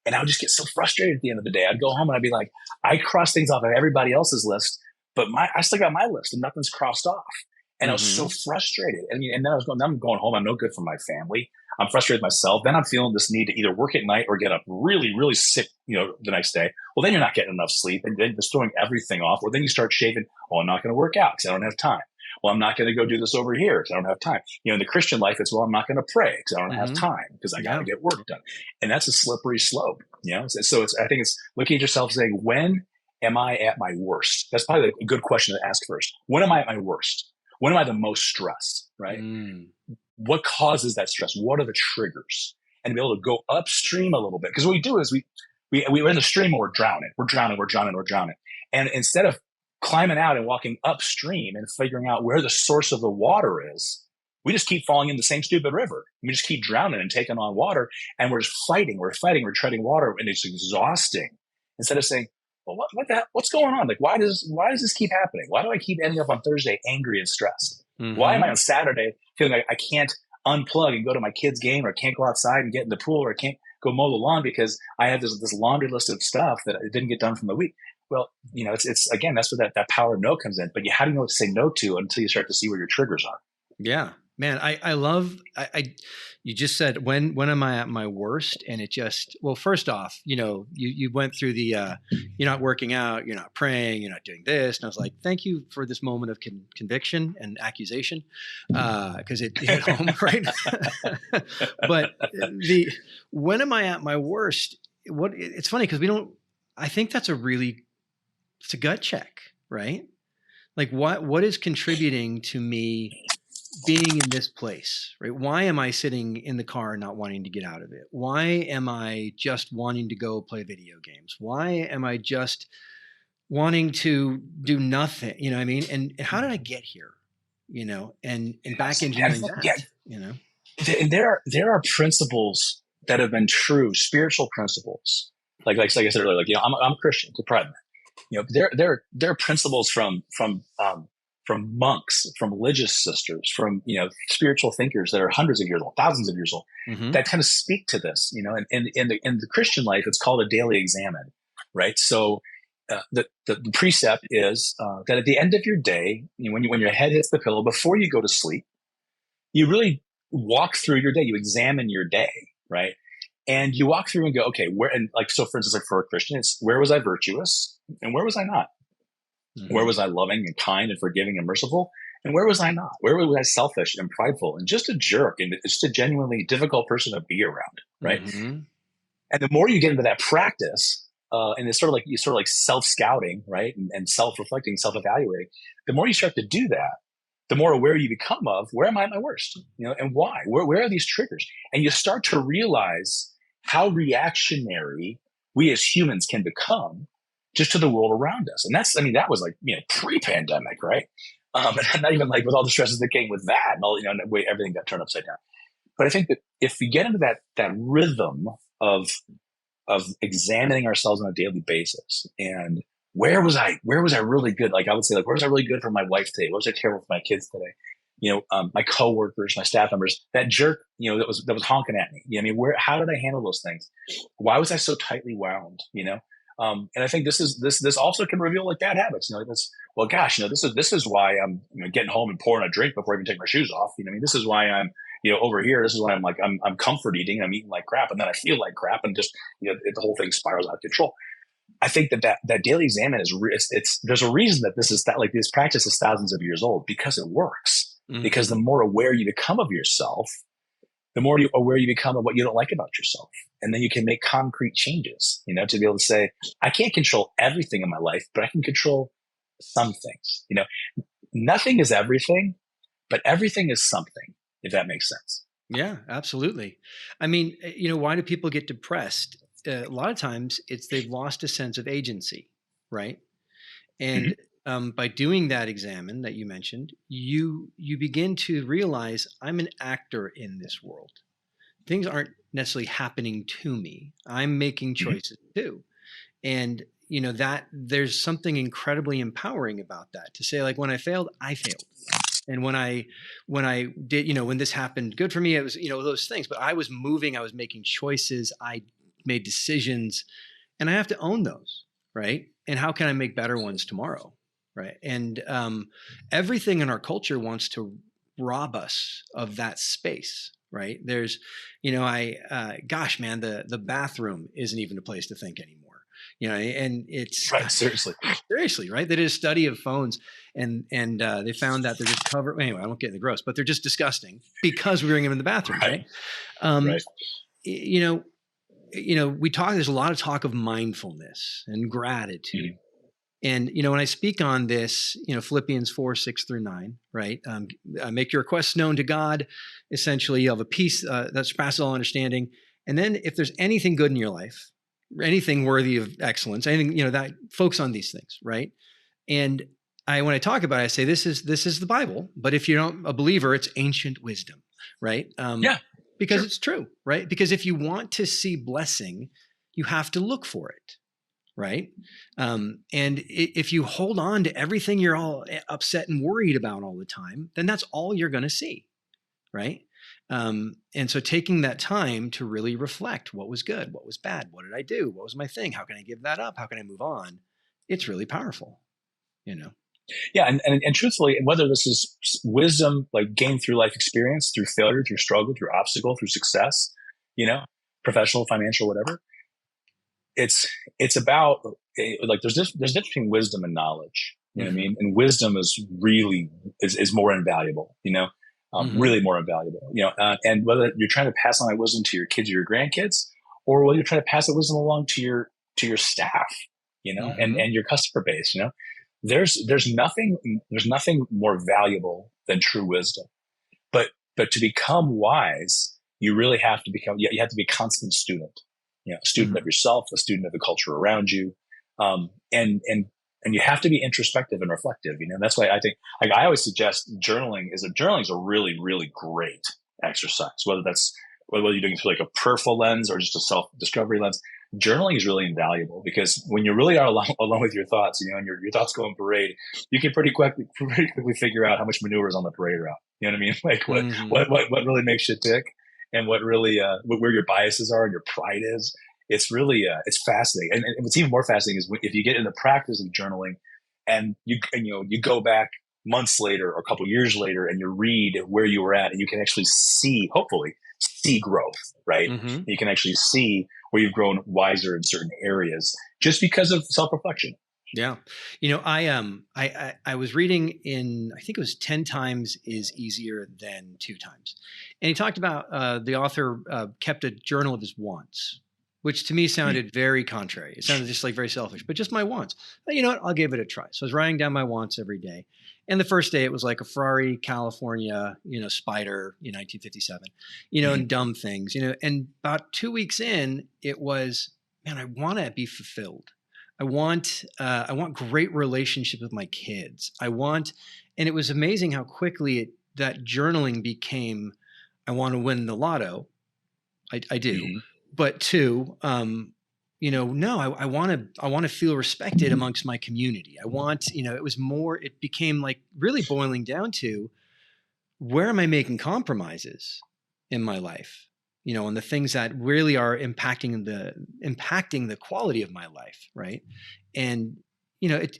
And I would just get so frustrated at the end of the day. I'd go home and I'd be like, I cross things off of everybody else's list, but I still got my list and nothing's crossed off. And mm-hmm. I was so frustrated. And then I'm going home. I'm no good for my family. I'm frustrated with myself. Then I'm feeling this need to either work at night or get up really, really sick, the next day. Well, then you're not getting enough sleep and then just throwing everything off. Or then you start shaving. Oh, I'm not going to work out because I don't have time. Well, I'm not going to go do this over here because I don't have time. In the Christian life, it's, well, I'm not going to pray because I don't mm-hmm. have time because I got to get work done. And that's a slippery slope. So I think it's looking at yourself saying, when am I at my worst? That's probably a good question to ask first. When am I at my worst? When am I the most stressed, right? Mm. What causes that stress? What are the triggers? And to be able to go upstream a little bit. Because what we do is we're in the stream and we're drowning. And instead of climbing out and walking upstream and figuring out where the source of the water is, we just keep falling in the same stupid river. We just keep drowning and taking on water. And we're just fighting. We're treading water. And it's exhausting. Instead of saying, well, what's going on? Like, why does this keep happening? Why do I keep ending up on Thursday angry and stressed? Mm-hmm. Why am I on Saturday feeling like I can't unplug and go to my kid's game or can't go outside and get in the pool or can't? go mow the lawn because I have this laundry list of stuff that I didn't get done from the week. Well, it's again, that's where that power of no comes in. But how do you know what to say no to until you start to see where your triggers are? Yeah, man, I love, you just said, when am I at my worst? And it just, well, first off, you went through the, you're not working out, you're not praying, you're not doing this. And I was like, thank you for this moment of conviction and accusation. Cause it hit home, right? But when am I at my worst? It's funny, cause I think it's a gut check, right? Like what is contributing to me being in this place, right? Why am I sitting in the car and not wanting to get out of it? Why am I just wanting to go play video games? Why am I just wanting to do nothing? You know what I mean? And how did I get here? And back engineering that, And there are principles that have been true, spiritual principles. Like I said earlier, I'm a Christian, to pride me. There are principles from monks, from religious sisters, from spiritual thinkers that are hundreds of years old, thousands of years old, that kind of speak to this. And in the Christian life, it's called a daily examine, right? So the precept is that at the end of your day, when your head hits the pillow, before you go to sleep, you really walk through your day. You examine your day, right? And you walk through and go, okay, so for instance, like for a Christian, it's where was I virtuous and where was I not? Mm-hmm. Where was I loving and kind and forgiving and merciful? And where was I not? Where was I selfish and prideful and just a jerk and just a genuinely difficult person to be around, right? Mm-hmm. And the more you get into that practice, and it's sort of like self-scouting, right? And self-reflecting, self-evaluating. The more you start to do that, the more aware you become of where am I at my worst, and why? Where are these triggers? And you start to realize how reactionary we as humans can become just to the world around us. And that was like, pre-pandemic, right? And not even like with all the stresses that came with that and all, and the way everything got turned upside down. But I think that if we get into that rhythm of examining ourselves on a daily basis, and where was I really good? Like I would say, like, where was I really good for my wife today? What was I terrible for my kids today? My coworkers, my staff members, that jerk, that was honking at me. How did I handle those things? Why was I so tightly wound? And I think this also can reveal like bad habits. This is why I'm getting home and pouring a drink before I even take my shoes off. This is why I'm over here. This is why I'm comfort eating. I'm eating like crap, and then I feel like crap, and just the whole thing spirals out of control. I think that daily examine there's a reason that this practice is thousands of years old, because it works. Mm-hmm. Because the more aware you become of yourself, the more aware you become of what you don't like about yourself. And then you can make concrete changes, to be able to say, I can't control everything in my life, but I can control some things. Nothing is everything, but everything is something, if that makes sense. Yeah, absolutely. I mean, why do people get depressed? A lot of times they've lost a sense of agency, right? And by doing that examine that you mentioned, you begin to realize I'm an actor in this world. Things aren't necessarily happening to me. I'm making choices too. And that there's something incredibly empowering about that, to say, like, when I failed, I failed. And when I did, when this happened good for me, it was, those things, but I was moving, I was making choices, I made decisions, and I have to own those, right? And how can I make better ones tomorrow, right? And everything in our culture wants to rob us of that space, right? There's, gosh, man, the bathroom isn't even a place to think anymore. And it's right. Seriously, right? They did a study of phones, and they found that they're just covered. Anyway, I won't get into the gross, but they're just disgusting because we bring them in the bathroom, right? Right. There's a lot of talk of mindfulness and gratitude. And, when I speak on this, Philippians 4:6-9, right? Make your requests known to God. Essentially, you have a peace that surpasses all understanding. And then if there's anything good in your life, anything worthy of excellence, anything, that focus on these things, right? And when I talk about it, I say, this is the Bible, but if you're not a believer, it's ancient wisdom, right? Because it's true, right? Because if you want to see blessing, you have to look for it, right? And if you hold on to everything you're all upset and worried about all the time, then that's all you're going to see, right? And so taking that time to really reflect what was good, what was bad, what did I do, what was my thing, how can I give that up, how can I move on? It's really powerful, you know. Yeah, and truthfully, whether this is wisdom like gained through life experience, through failure, through struggle, through obstacle, through success, you know, professional, financial, whatever, it's about like there's difference between wisdom and knowledge. You know what I mean? And wisdom is really is more invaluable. You know, really more invaluable. You know, and whether you're trying to pass on that wisdom to your kids or your grandkids, or whether you're trying to pass that wisdom along to your staff, you know, and your customer base, you know, there's nothing more valuable than true wisdom. But to become wise, you really have to become you have to be a constant student. You know, a student of yourself, a student of the culture around you, and you have to be introspective and reflective. You know, that's why I think, like, I always suggest journaling is a really, really great exercise. Whether you're doing it through like a peripheral lens or just a self-discovery lens, journaling is really invaluable, because when you really are alone with your thoughts, you know, and your thoughts go on parade, you can pretty quickly figure out how much manure is on the parade route. You know what I mean? Like what really makes you tick, and what really where your biases are and your pride is. It's really it's fascinating, and what's even more fascinating is if you get in the practice of journaling, and you go back months later or a couple years later, and you read where you were at, and you can actually hopefully see growth, right? You can actually see where you've grown wiser in certain areas just because of self-reflection. Yeah. You know, I was reading I think it was 10 times is easier than 2 times. And he talked about the author kept a journal of his wants, which to me sounded very contrary. It sounded just like very selfish, but just my wants. But you know what? I'll give it a try. So I was writing down my wants every day. And the first day it was like a Ferrari, California, you know, Spider, 1957, you know, and dumb things, you know. And about 2 weeks in, it was, man, I want to be fulfilled. I want great relationship with my kids. And it was amazing how quickly that journaling became, I want to win the lotto. I do. But 2, you know, no, I want to feel respected amongst my community. I want, you know, it became like really boiling down to, where am I making compromises in my life? You know, and the things that really are impacting the quality of my life, right? And you know, it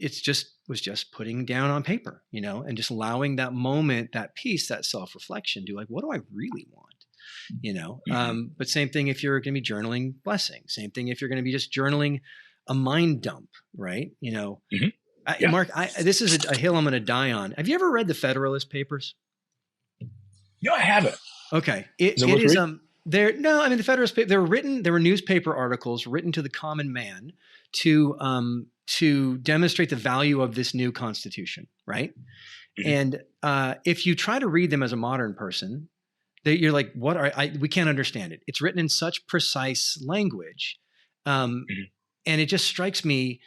was just putting down on paper, you know, and just allowing that moment, that peace, that self-reflection, to like, what do I really want? You know, but same thing if you're going to be journaling blessing. Same thing if you're going to be just journaling a mind dump, right? You know, Mark, this is a hill I'm going to die on. Have you ever read the Federalist Papers? No, I haven't. Okay, it is no, I mean, the Federalist Papers, there were newspaper articles written to the common man to demonstrate the value of this new Constitution, right? And if you try to read them as a modern person, you're like, we can't understand it. It's written in such precise language. And it just strikes me,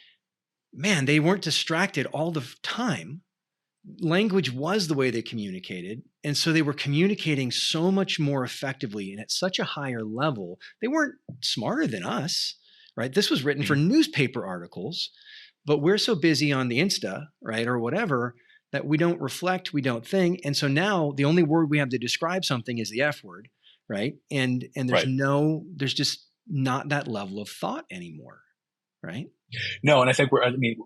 man, they weren't distracted all the time. Language was the way they communicated. And so they were communicating so much more effectively and at such a higher level. They weren't smarter than us, right? This was written for newspaper articles, but we're so busy on the Insta, right, or whatever, that we don't reflect, we don't think. And so now the only word we have to describe something is the F word, right? And there's just not that level of thought anymore, right? No, and I think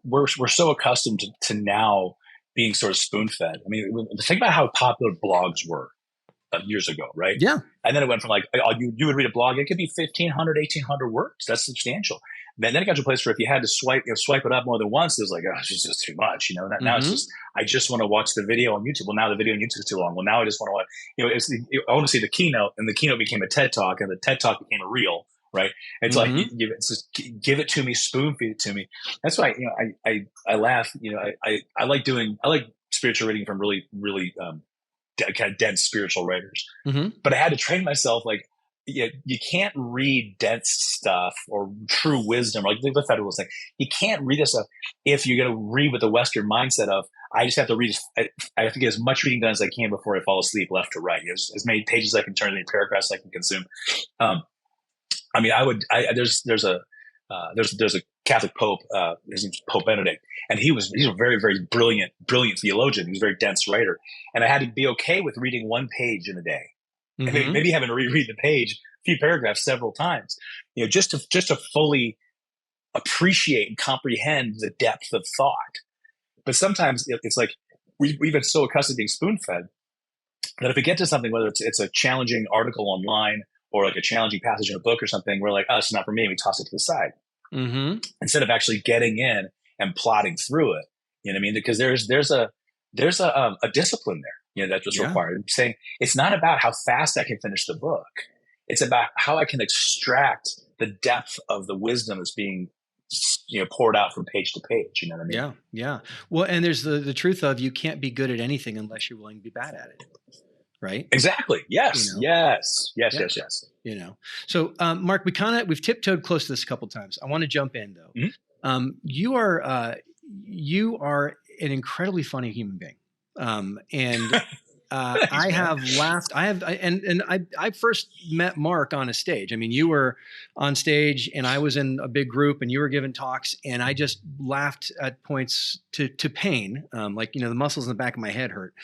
we're so accustomed to now being sort of spoon-fed. I mean, think about how popular blogs were years ago, right? Yeah. And then it went from like, you would read a blog, it could be 1,500, 1,800 words. That's substantial. Then it got to a place where if you had to swipe it up more than once, it was like, oh, it's just too much. You know, now it's just, I just want to watch the video on YouTube. Well, now the video on YouTube is too long. Well, now I just want to watch, you know, I want to see the keynote, and the keynote became a TED Talk, and the TED Talk became a reel, right? It's like, give it to me, spoon feed it to me. That's why, you know, I laugh, you know, I like spiritual reading from really, really kind of dense spiritual writers. But I had to train myself, like, you can't read dense stuff or true wisdom, like the Federalist thing. You can't read this stuff if you're going to read with the Western mindset of, I just have to read, I have to get as much reading done as I can before I fall asleep, left to right. As many pages as I can turn, as many paragraphs I can consume. I mean, there's a Catholic Pope, his name's Pope Benedict, and he's a very, very brilliant theologian. He was a very dense writer. And I had to be okay with reading one page in a day. and maybe having to reread the page, a few paragraphs several times, just to fully appreciate and comprehend the depth of thought. But sometimes it's like we've been so accustomed to being spoon-fed that if we get to something, whether it's a challenging article online or like a challenging passage in a book or something, we're like, oh, it's not for me. And we toss it to the side instead of actually getting in and plotting through it. You know what I mean? Because there's a discipline there, that's what's required. I'm saying it's not about how fast I can finish the book. It's about how I can extract the depth of the wisdom that's being poured out from page to page. You know what I mean? Yeah. Well, and there's the truth of you can't be good at anything unless you're willing to be bad at it. Right? Exactly. Yes. Yes. So, Mark, we've tiptoed close to this a couple of times. I want to jump in though. Mm-hmm. You are an incredibly funny human being. And I have laughed. I first met Mark on a stage. I mean, you were on stage and I was in a big group and you were giving talks and I just laughed at points to pain. The muscles in the back of my head hurt.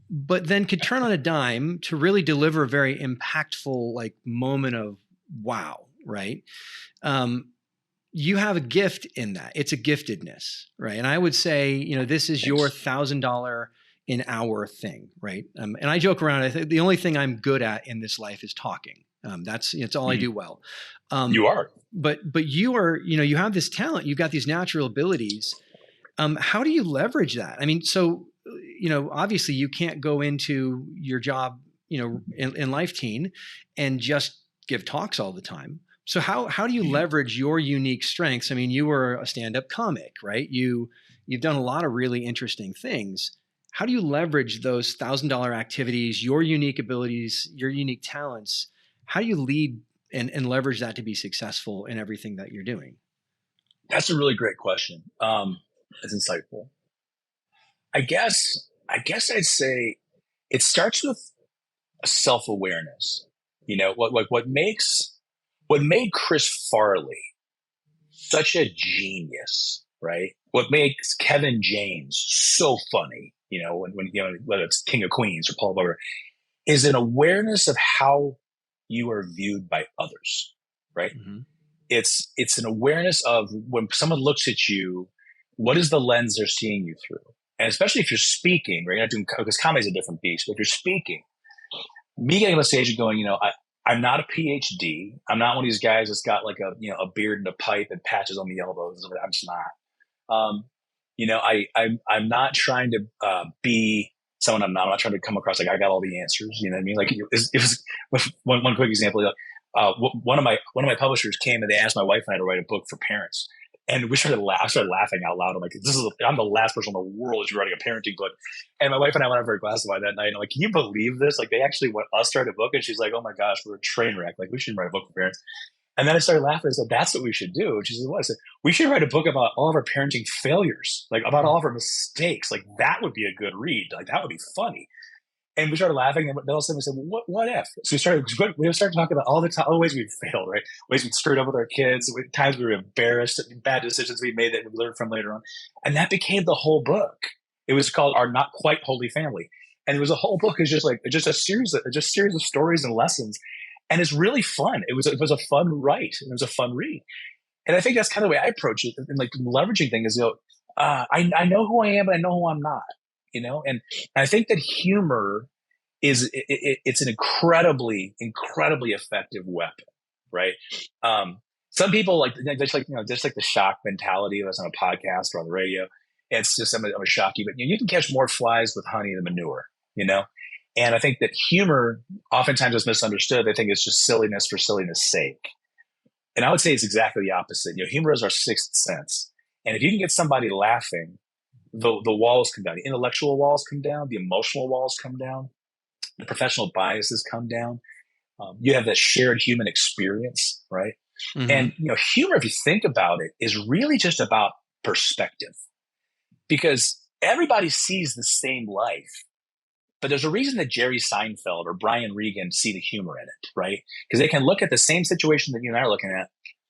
But then could turn on a dime to really deliver a very impactful moment of wow. Right. You have a gift in that. It's a giftedness. Right. And I would say, this is your $1,000 an hour thing, right? And I joke around. I think the only thing I'm good at in this life is talking. It's all I do well. You are, but you are, you have this talent. You've got these natural abilities. How do you leverage that? I mean, so obviously you can't go into your job, in Life Teen, and just give talks all the time. So how do you leverage your unique strengths? I mean, you were a stand-up comic, right? You've done a lot of really interesting things. How do you leverage those $1,000 activities, your unique abilities, your unique talents? How do you lead and leverage that to be successful in everything that you're doing? That's a really great question. It's insightful. I guess I'd say it starts with a self-awareness. What made Chris Farley such a genius, right? What makes Kevin James so funny, whether it's King of Queens or Paul Blart, is an awareness of how you are viewed by others, right? Mm-hmm. It's an awareness of when someone looks at you, what is the lens they're seeing you through? And especially if you're speaking, right? You're not doing, because comedy is a different beast, but if you're speaking, me getting on the stage and going, I'm not a PhD. I'm not one of these guys that's got like a beard and a pipe and patches on the elbows. I'm just not. I'm not trying to be someone I'm not. I'm not trying to come across like I got all the answers. You know what I mean? Like it was one quick example. One of my publishers came and they asked my wife and I to write a book for parents, and we started laughing out loud. I'm like, I'm the last person in the world who's writing a parenting book. And my wife and I went out for a glass of wine that night. And I'm like, can you believe this? Like, they actually want us to write a book. And she's like, oh my gosh, we're a train wreck. Like, we shouldn't write a book for parents. And then I started laughing. I said, that's what we should do. And she said, what? I said, we should write a book about all of our parenting failures, like about all of our mistakes. Like, that would be a good read. Like, that would be funny. And we started laughing, and then all of a sudden we said, well, what if? So we started talking about all the ways we've failed, right? Ways we screwed up with our kids, times we were embarrassed, bad decisions we made that we learned from later on. And that became the whole book. It was called Our Not Quite Holy Family. And it was a whole book. It's just a series of stories and lessons. And it's really fun. It was a fun write. It was a fun read. And I think that's kind of the way I approach it. And like the leveraging thing is, I know who I am, but I know who I'm not. And I think that humor it's an incredibly effective weapon, right? Some people just like the shock mentality of us on a podcast or on the radio. It's just I'm gonna shock you, but you can catch more flies with honey than manure, And I think that humor oftentimes is misunderstood. They think it's just silliness for silliness' sake, and I would say it's exactly the opposite. Humor is our sixth sense, and if you can get somebody laughing, the walls come down. The intellectual walls come down. The emotional walls come down. The professional biases come down. You have that shared human experience, right? Mm-hmm. And humor, if you think about it, is really just about perspective, because everybody sees the same life, but there's a reason that Jerry Seinfeld or Brian Regan see the humor in it, right? Because they can look at the same situation that you and I are looking at,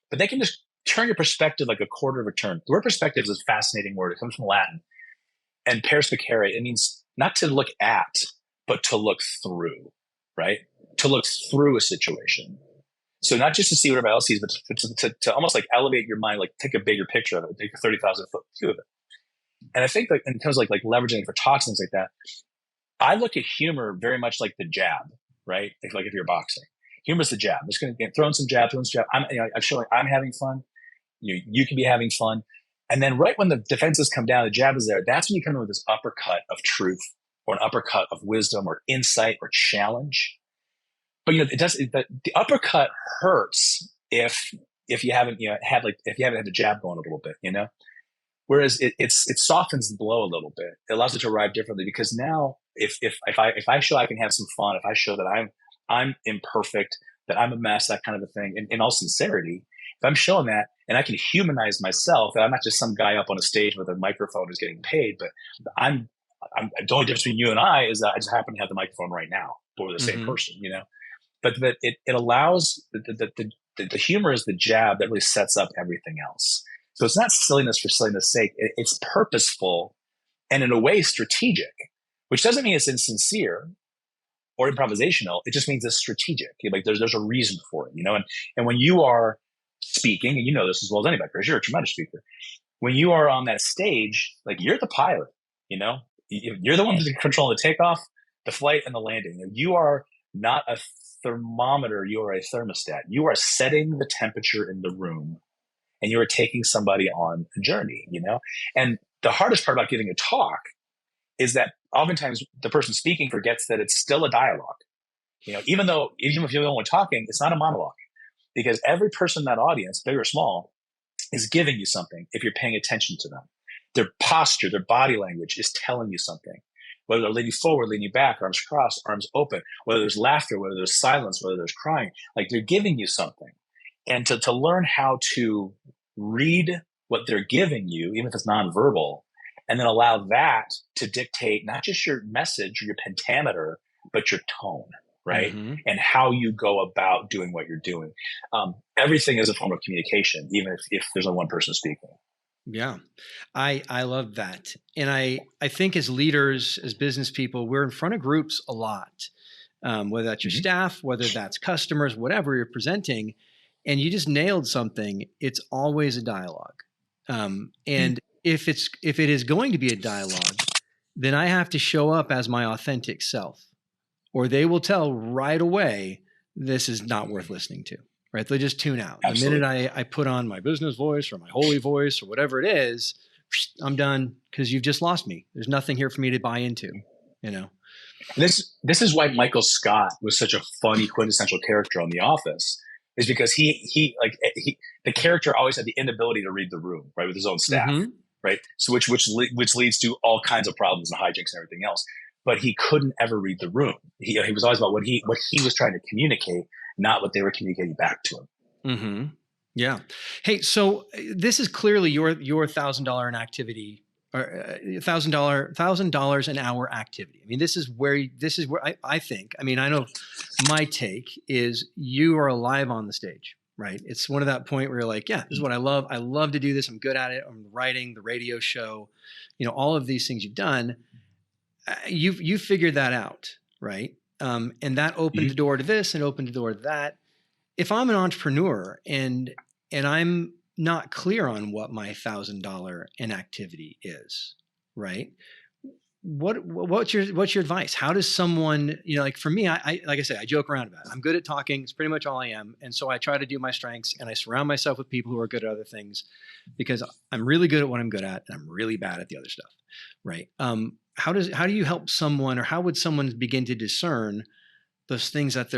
but they can just turn your perspective like a quarter of a turn. The word perspective is a fascinating word. It comes from Latin, and perspicere, it means not to look at, but to look through, right? To look through a situation. So not just to see what everybody else sees, but to almost like elevate your mind, like take a bigger picture of it, take a 30,000 foot view of it. And I think like in terms of like leveraging it for talks and things like that, I look at humor very much like the jab, right? Like if you're boxing, humor is the jab. I'm just going to throw in some jab, throw in some jab. I'm showing I'm having fun. You can be having fun. And then right when the defenses come down, the jab is there. That's when you come in with this uppercut of truth or an uppercut of wisdom or insight or challenge. But the uppercut hurts if you haven't had the jab going a little bit, Whereas it softens the blow a little bit. It allows it to arrive differently because now if I show I can have some fun, if I show that I'm imperfect, that I'm a mess, that kind of a thing, in all sincerity, if I'm showing that and I can humanize myself, that I'm not just some guy up on a stage with a microphone who's getting paid, but I'm the only difference between you and I is that I just happen to have the microphone right now, but we're the same person, But it allows the humor is the jab that really sets up everything else. So it's not silliness for silliness' sake. It's purposeful and in a way strategic, which doesn't mean it's insincere or improvisational. It just means it's strategic. Like there's a reason for it, And when you are speaking, and you know this as well as anybody, because you're a tremendous speaker. When you are on that stage, like you're the pilot, you're the one who's controlling the takeoff, the flight, and the landing. You are not a thermometer. You are a thermostat. You are setting the temperature in the room. And you are taking somebody on a journey, And the hardest part about giving a talk is that oftentimes the person speaking forgets that it's still a dialogue. Even if you're the one talking, it's not a monologue because every person in that audience, big or small, is giving you something if you're paying attention to them. Their posture, their body language is telling you something. Whether they're leaning forward, leaning back, arms crossed, arms open, whether there's laughter, whether there's silence, whether there's crying, like they're giving you something. And to learn how to read what they're giving you, even if it's nonverbal, and then allow that to dictate not just your message or your pentameter, but your tone, right? Mm-hmm. And how you go about doing what you're doing. Everything is a form of communication, even if there's only one person speaking. Yeah, I love that. And I think as leaders, as business people, we're in front of groups a lot, whether that's your staff, whether that's customers, whatever you're presenting. And you just nailed something. It's always a dialogue. And if it is going to be a dialogue, then I have to show up as my authentic self, or they will tell right away, this is not worth listening to, right? They'll just tune out. Absolutely. The minute I put on my business voice or my holy voice or whatever it is, I'm done because you've just lost me. There's nothing here for me to buy into, This is why Michael Scott was such a funny, quintessential character on The Office. Is because the character always had the inability to read the room, right, with his own staff, right? So which leads to all kinds of problems and hijinks and everything else. But he couldn't ever read the room. He was always about what he was trying to communicate, not what they were communicating back to him. Mm-hmm. Yeah. Hey, so this is clearly your $1,000 an activity. Or $1,000 an hour activity. I mean, this is where I think. I mean, I know my take is you are alive on the stage, right? It's one of that point where you're like, yeah, this is what I love. I love to do this. I'm good at it. I'm writing, the radio show, all of these things you've done. You've figured that out, right? And that opened the door to this and opened the door to that. If I'm an entrepreneur and I'm not clear on what my $1,000 an activity is, right? What's your advice? How does someone, like for me, I like I say, I joke around about it. I'm good at talking. It's pretty much all I am. And so I try to do my strengths and I surround myself with people who are good at other things because I'm really good at what I'm good at and I'm really bad at the other stuff, right? How do you help someone, or how would someone begin to discern those things that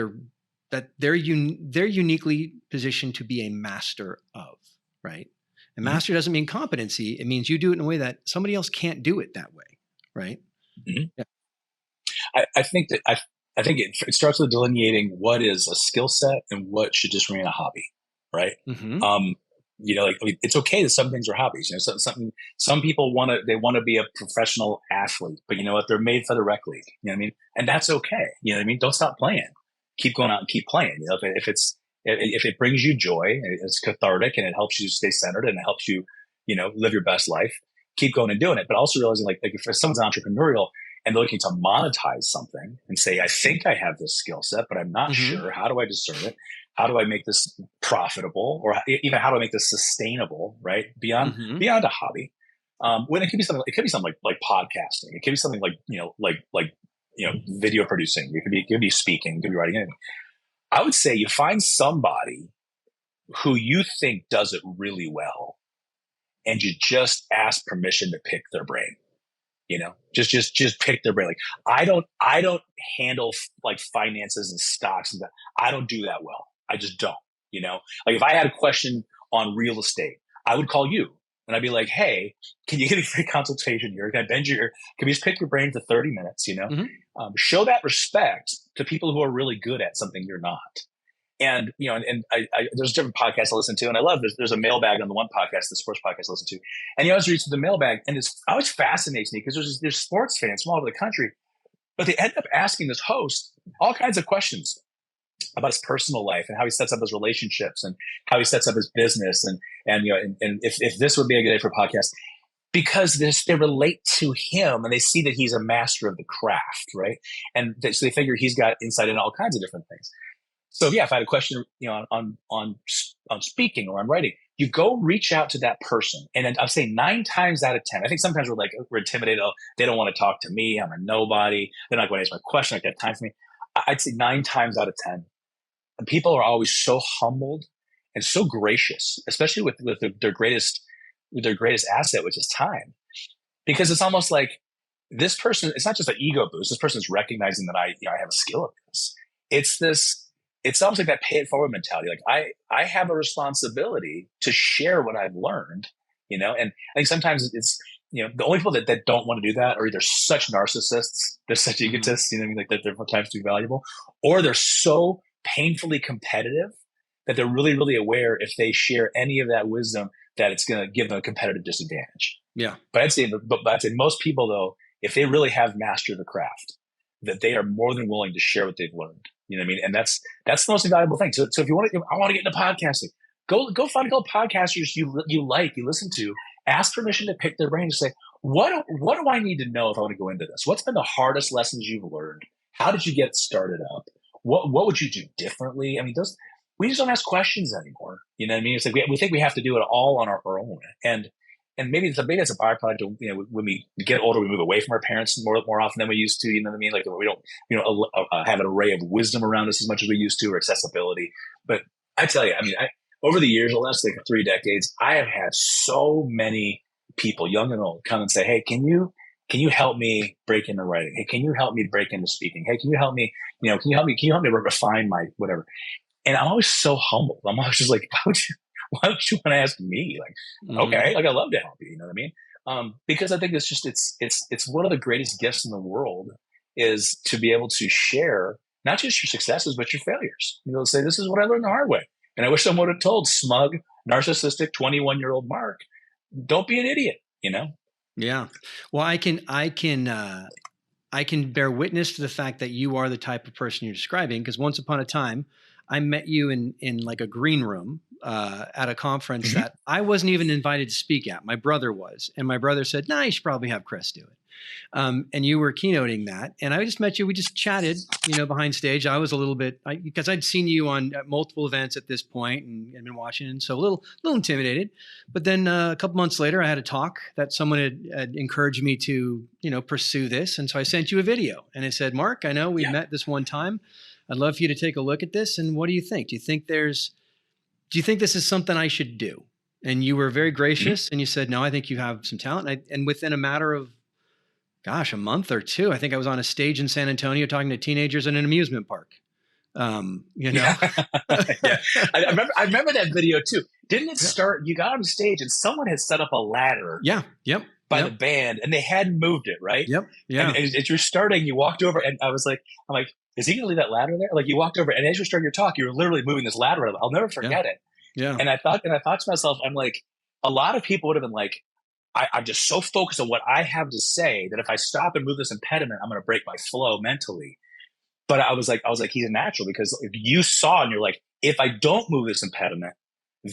they're uniquely positioned to be a master of? Right. And master doesn't mean competency. It means you do it in a way that somebody else can't do it that way. Right. Mm-hmm. Yeah. I think it starts with delineating what is a skill set and what should just remain a hobby. Right. Mm-hmm. It's okay that some things are hobbies. Some people want to be a professional athlete, but you know what? They're made for the rec league. You know what I mean? And that's okay. You know what I mean? Don't stop playing. Keep going out and keep playing. If it brings you joy, it's cathartic and it helps you stay centered and it helps you, live your best life, keep going and doing it. But also realizing like if someone's entrepreneurial, and they're looking to monetize something and say, I think I have this skill set, but I'm not sure. How do I discern it? How do I make this profitable, or even how do I make this sustainable, right? Beyond a hobby. When it could be something like podcasting. It could be something like, video producing. It could be speaking, it could be writing, anything. I would say you find somebody who you think does it really well, and you just ask permission to pick their brain. Just pick their brain. Like, I don't handle like finances and stocks and that. I don't do that well. I just don't. Like, if I had a question on real estate, I would call you and I'd be like, hey, can you get a free consultation here? Can I bend your ear? Can we just pick your brain for 30 minutes? Show that respect to people who are really good at something you're not. And, there's different podcasts I listen to, and I love there's a mailbag on the one podcast, the sports podcast I listen to. And he always reads through the mailbag, and it always fascinates me because there's sports fans from all over the country, but they end up asking this host all kinds of questions about his personal life and how he sets up his relationships and how he sets up his business. And if this would be a good day for a podcast, because they relate to him and they see that he's a master of the craft. Right. And so they figure he's got insight into all kinds of different things. So yeah, if I had a question, on speaking or on writing, you go reach out to that person. And I'll say 9 times out of 10, I think sometimes we're intimidated. Oh, they don't want to talk to me. I'm a nobody. They're not going to answer my question. I don't have time for me. I'd say 9 times out of 10, and people are always so humbled and so gracious, especially with their greatest asset, which is time, because it's almost like this person. It's not just an ego boost. This person's recognizing that I have a skill at this. It's almost like that pay it forward mentality. Like, I have a responsibility to share what I've learned, and I think sometimes it's, the only people that don't want to do that are either such narcissists, they're such egotists, like that they're sometimes too valuable, or they're so painfully competitive that they're really, really aware if they share any of that wisdom that it's going to give them a competitive disadvantage. Yeah. But I'd say most people, though, if they really have mastered the craft, that they are more than willing to share what they've learned. You know what I mean? And that's the most valuable thing. So if you want to, I want to get into podcasting, go find a couple podcasters you listen to, ask permission to pick their brain and say, what do I need to know if I want to go into this? What's been the hardest lessons you've learned? How did you get started up? What would you do differently? I mean, we just don't ask questions anymore. You know what I mean? It's like we think we have to do it all on our own. And maybe that's a byproduct of, when we get older, we move away from our parents more often than we used to. You know what I mean? Like, we don't, have an array of wisdom around us as much as we used to, or accessibility. But I tell you, I mean, over the years, the last 3 decades, I have had so many people, young and old, come and say, "Hey, can you help me break into writing? Hey, can you help me break into speaking? Hey, can you help me? Can you help me refine my whatever?" And I'm always so humbled. I'm always just like, why don't you want to ask me? Like, okay, like, I love to help you. You know what I mean? Because I think it's one of the greatest gifts in the world is to be able to share not just your successes, but your failures. Say, this is what I learned the hard way. And I wish someone would have told smug, narcissistic 21-year-old Mark, don't be an idiot, Yeah. Well, I can bear witness to the fact that you are the type of person you're describing, because once upon a time, I met you in like a green room at a conference that I wasn't even invited to speak at. My brother was. And my brother said, "Nah, you should probably have Chris do it." And you were keynoting that. And I just met you. We just chatted, behind stage. I was a little bit, because I'd seen you on multiple events at this point and been watching. And so a little intimidated. But then a couple months later, I had a talk that someone had encouraged me to, pursue this. And so I sent you a video and I said, "Mark, I know we met this one time. I'd love for you to take a look at this. And what do you think? Do you think this is something I should do?" And you were very gracious and you said, "No, I think you have some talent." And within a matter of, a month or two, I think I was on a stage in San Antonio talking to teenagers in an amusement park. Yeah. I remember that video too. Didn't it start? You got on stage and someone had set up a ladder. Yeah. Yep. By the band, and they hadn't moved it, right? Yep. Yeah. And as you're starting, you walked over, and I'm like, is he gonna leave that ladder there? Like, you walked over, and as you're starting your talk, you were literally moving this ladder. I'll never forget it. Yeah. And I thought to myself, I'm like, a lot of people would have been like, I'm just so focused on what I have to say that if I stop and move this impediment, I'm going to break my flow mentally. But I was like, he's a natural, because if you saw and you're like, if I don't move this impediment,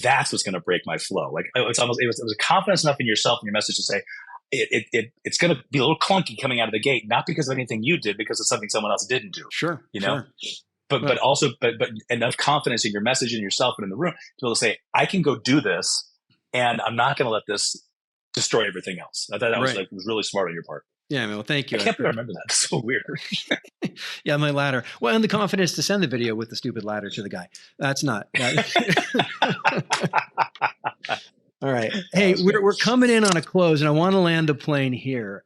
that's what's going to break my flow. Like, it was confidence enough in yourself and your message to say, it's going to be a little clunky coming out of the gate, not because of anything you did, because of something someone else didn't do. Sure. You know, sure. but also enough confidence in your message and yourself and in the room to be able to say, I can go do this, and I'm not going to let this destroy everything else. I thought that was really smart on your part. Yeah, well, thank you. I can't believe I remember that. It's so weird. Yeah, my ladder. Well, and the confidence to send the video with the stupid ladder to the guy. That's not. All right. Hey, we're coming in on a close, and I want to land the plane here.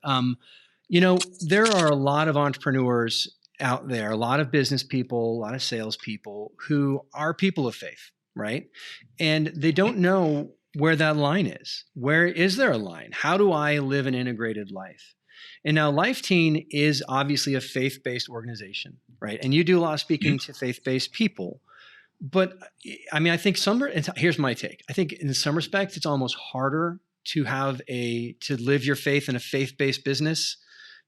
There are a lot of entrepreneurs out there, a lot of business people, a lot of salespeople who are people of faith, right? And they don't know where that line is. Where is there a line? How do I live an integrated life? And now Life Teen is obviously a faith-based organization, right? And you do a lot of speaking to faith-based people. But I mean, I think here's my take. I think in some respects, it's almost harder to live your faith in a faith-based business,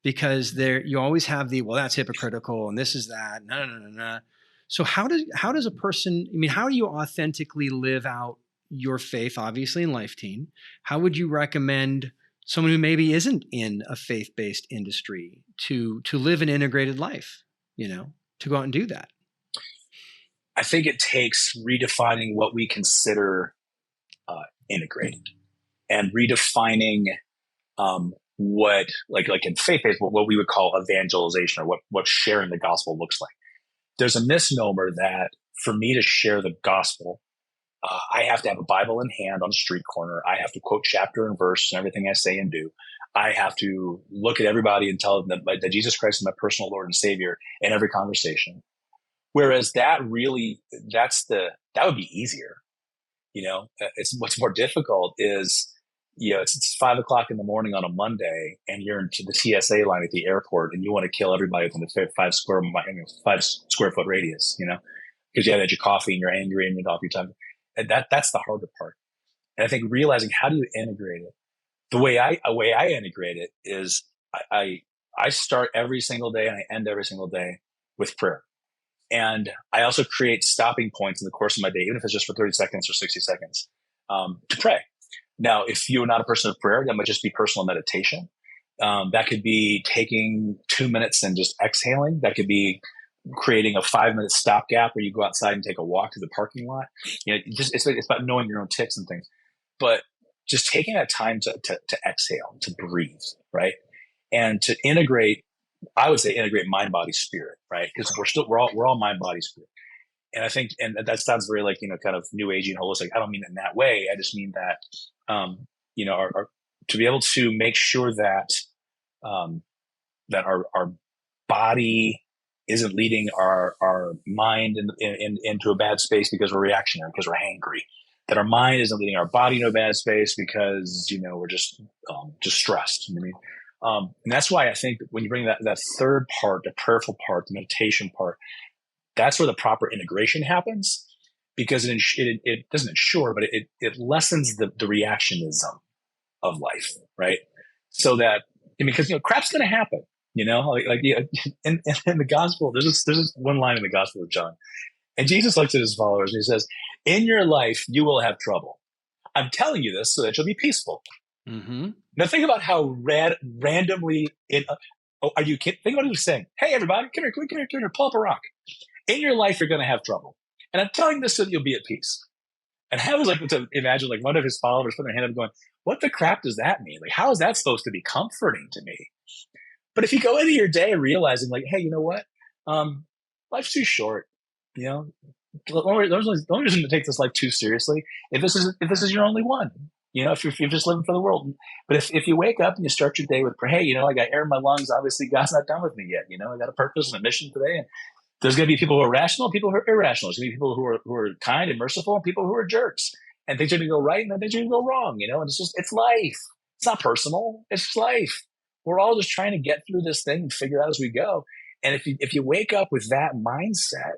because you always have that's hypocritical and this is that. No. So how does a person, how do you authentically live out your faith, obviously in Life Teen? How would you recommend someone who maybe isn't in a faith-based industry to live an integrated life, to go out and do that? I think it takes redefining what we consider integrated, and redefining what, like in faith-based, what we would call evangelization, or what sharing the gospel looks like. There's a misnomer that for me to share the gospel, I have to have a Bible in hand on a street corner. I have to quote chapter and verse and everything I say and do. I have to look at everybody and tell them that Jesus Christ is my personal Lord and Savior in every conversation. Whereas that would be easier. It's what's more difficult is, it's 5 o'clock in the morning on a Monday, and you're into the TSA line at the airport, and you want to kill everybody within the 5 square foot radius, because you haven't had your coffee and you're angry and you're off your time. And that's the harder part. And I think realizing, how do you integrate it? The way I integrate it is I start every single day and I end every single day with prayer. And I also create stopping points in the course of my day, even if it's just for 30 seconds or 60 seconds, to pray. Now, if you're not a person of prayer, that might just be personal meditation. That could be taking 2 minutes and just exhaling. That could be creating a 5-minute stopgap where you go outside and take a walk to the parking lot. It's about knowing your own tics and things. But just taking that time to exhale, to breathe, right? And to integrate, I would say integrate mind, body, spirit, right? Because we're all mind, body, spirit. And I think, and that sounds very like, kind of new agey and holistic. I don't mean it in that way. I just mean that, to be able to make sure that, that our body isn't leading our mind into a bad space because we're reactionary, because we're hangry. That our mind isn't leading our body into a bad space because, we're just stressed. You know what I mean? And that's why I think when you bring that third part, the prayerful part, the meditation part, that's where the proper integration happens, because it doesn't ensure, but it lessens the reactionism of life, right? So that, because crap's going to happen, in the gospel, there's this one line in the Gospel of John, and Jesus looks at his followers and he says, "In your life you will have trouble. I'm telling you this so that you'll be peaceful." Mm-hmm. Now think about how randomly are you kidding? Think about what he was saying. Hey, everybody, come here, pull up a rock. In your life, you're going to have trouble. And I'm telling this so that you'll be at peace. And I was like to imagine like one of his followers putting their hand up going, what the crap does that mean? Like, how is that supposed to be comforting to me? But if you go into your day realizing like, hey, you know what? Life's too short. The only reason to take this life too seriously, if this is your only one, if you're just living for the world. But if you wake up and you start your day with, hey, I got air in my lungs. Obviously, God's not done with me yet. I got a purpose and a mission today. And there's going to be people who are rational, people who are irrational. There's going to be people who are kind and merciful, and people who are jerks. And things are going to go right, and then things are going to go wrong. And it's life. It's not personal. It's just life. We're all just trying to get through this thing and figure out as we go. And if you wake up with that mindset,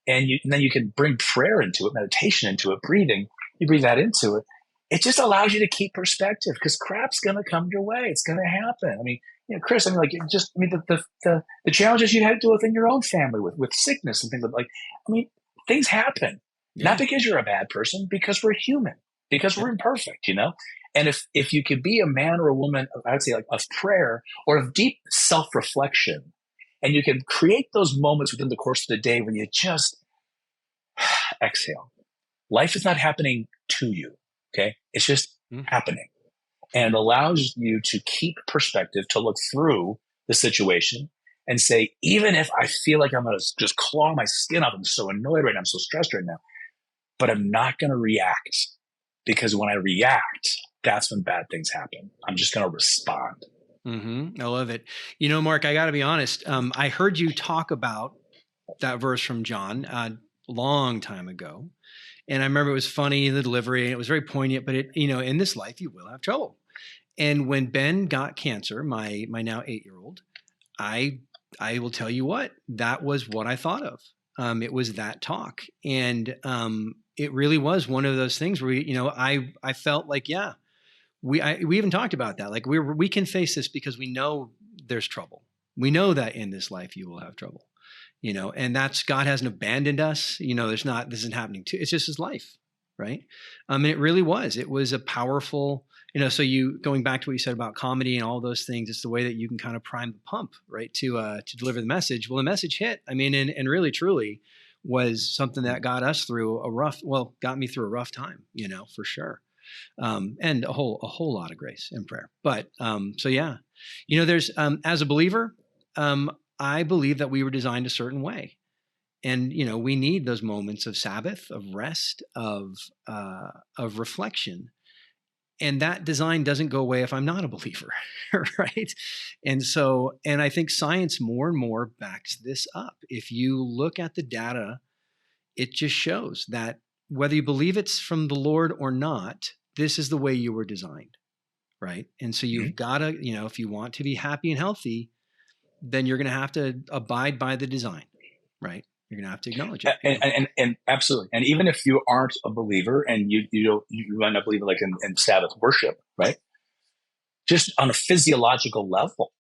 and then you can bring prayer into it, meditation into it, breathing, you breathe that into it. It just allows you to keep perspective, because crap's going to come your way. It's going to happen. I mean, Chris, the challenges you had to deal with in your own family with sickness and things things happen, not because you're a bad person, because we're human. because we're imperfect, And if you could be a man or a woman, I would say like of prayer or of deep self-reflection, and you can create those moments within the course of the day where you just exhale. Life is not happening to you, okay? It's just happening. And it allows you to keep perspective, to look through the situation and say, even if I feel like I'm going to just claw my skin off, I'm so annoyed right now, I'm so stressed right now, but I'm not going to react, because when I react, that's when bad things happen. I'm just going to respond. I love it. Mark, I got to be honest. I heard you talk about that verse from John a long time ago. And I remember it was funny, the delivery, and it was very poignant, but in this life, you will have trouble. And when Ben got cancer, my now 8-year-old, I will tell you what, that was what I thought of. It was that talk. And it really was one of those things where, I felt like, yeah, we even talked about that. Like we can face this because we know there's trouble. We know that in this life you will have trouble, and that's, God hasn't abandoned us. This isn't happening to, it's just his life. Right. And it really was, it was a powerful, so going back to what you said about comedy and all those things, it's the way that you can kind of prime the pump, right. To deliver the message. Well, the message hit, and really, truly was something that got us through got me through a rough time, for sure. And a whole lot of grace and prayer. But so yeah, there's as a believer, I believe that we were designed a certain way, and we need those moments of Sabbath, of rest, of reflection, and that design doesn't go away if I'm not a believer, right? And I think science more and more backs this up. If you look at the data, it just shows that whether you believe it's from the Lord or not, this is the way you were designed, right? And so you've got to, if you want to be happy and healthy, then you're going to have to abide by the design, right? You're going to have to acknowledge it. And absolutely. And even if you aren't a believer and you might not believe like in Sabbath worship, right? Just on a physiological level,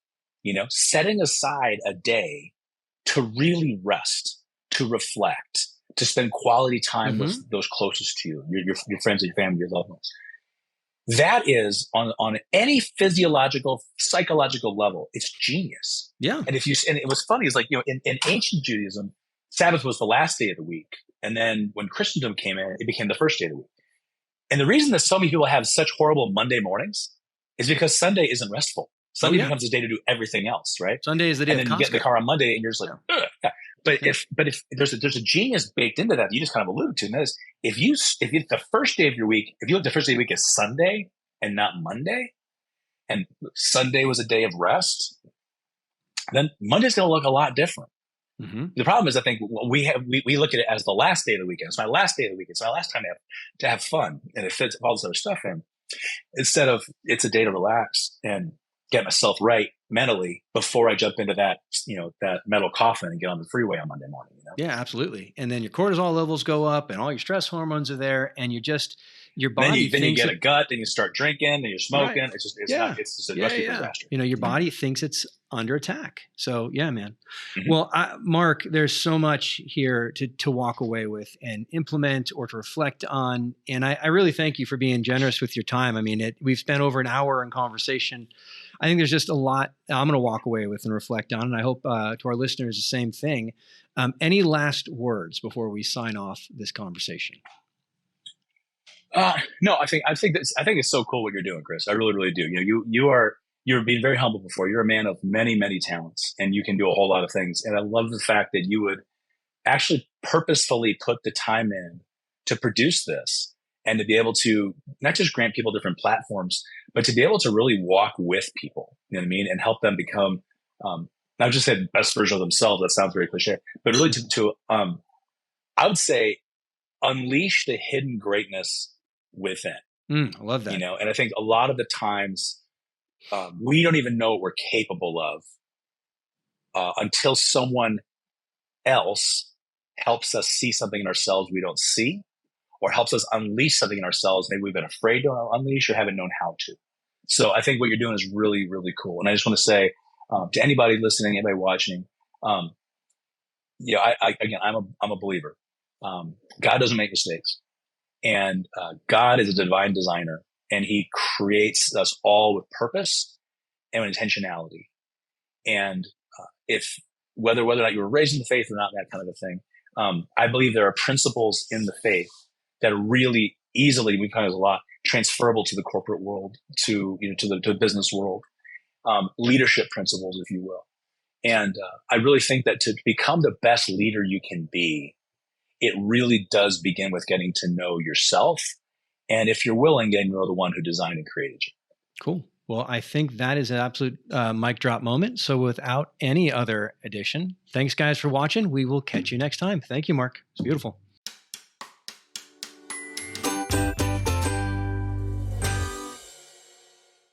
setting aside a day to really rest, to reflect, to spend quality time with those closest to you, your friends, your family, your loved ones. That is on any physiological, psychological level, it's genius. Yeah. And it was funny, it's like, in ancient Judaism, Sabbath was the last day of the week. And then when Christendom came in, it became the first day of the week. And the reason that so many people have such horrible Monday mornings is because Sunday isn't restful. Sunday becomes a day to do everything else, right? Sunday is the day. And then you get in the car on Monday and you're just like, ugh. But if there's a genius baked into that you just kind of alluded to, and that is if the first day of your week, if you look at the first day of the week as Sunday and not Monday, and Sunday was a day of rest, then Monday's going to look a lot different. The problem is, I think we look at it as the last day of the weekend. It's my last day of the weekend. It's my last time to have fun, and it fits all this other stuff in. Instead of it's a day to relax and get myself right mentally before I jump into that metal coffin and get on the freeway on Monday morning. Yeah, absolutely. And then your cortisol levels go up, and all your stress hormones are there, and your body. Then you get a gut, then you start drinking, then you're smoking. Right. It's just a recipe for disaster. Your body thinks it's under attack. So yeah, man. Well, Mark, there's so much here to walk away with and implement or to reflect on. And I really thank you for being generous with your time. I mean, we've spent over an hour in conversation. I think there's just a lot I'm going to walk away with and reflect on. And I hope to our listeners the same thing. Any last words before we sign off this conversation? No, I think it's so cool what you're doing, Chris. I really, really do. You're being very humble before. You're a man of many, many talents, and you can do a whole lot of things. And I love the fact that you would actually purposefully put the time in to produce this and to be able to not just grant people different platforms, but to be able to really walk with people, you know what I mean? And help them become, not just say best version of themselves. That sounds very cliche, but really to I would say, unleash the hidden greatness within. I love that. And I think a lot of the times we don't even know what we're capable of until someone else helps us see something in ourselves we don't see, or helps us unleash something in ourselves maybe we've been afraid to unleash or haven't known how to. So I think what you're doing is really, really cool. And I just want to say to anybody listening, anybody watching, I'm a believer. God doesn't make mistakes. And God is a divine designer, and he creates us all with purpose and intentionality. And if whether or not you were raised in the faith or not, that kind of a thing, I believe there are principles in the faith that are really easily, we find a lot, transferable to the corporate world, to the business world, leadership principles, if you will. And I really think that to become the best leader you can be, it really does begin with getting to know yourself. And if you're willing, then you're the one who designed and created you. Cool. Well, I think that is an absolute mic drop moment. So without any other addition, thanks guys for watching. We will catch you next time. Thank you, Mark. It's beautiful.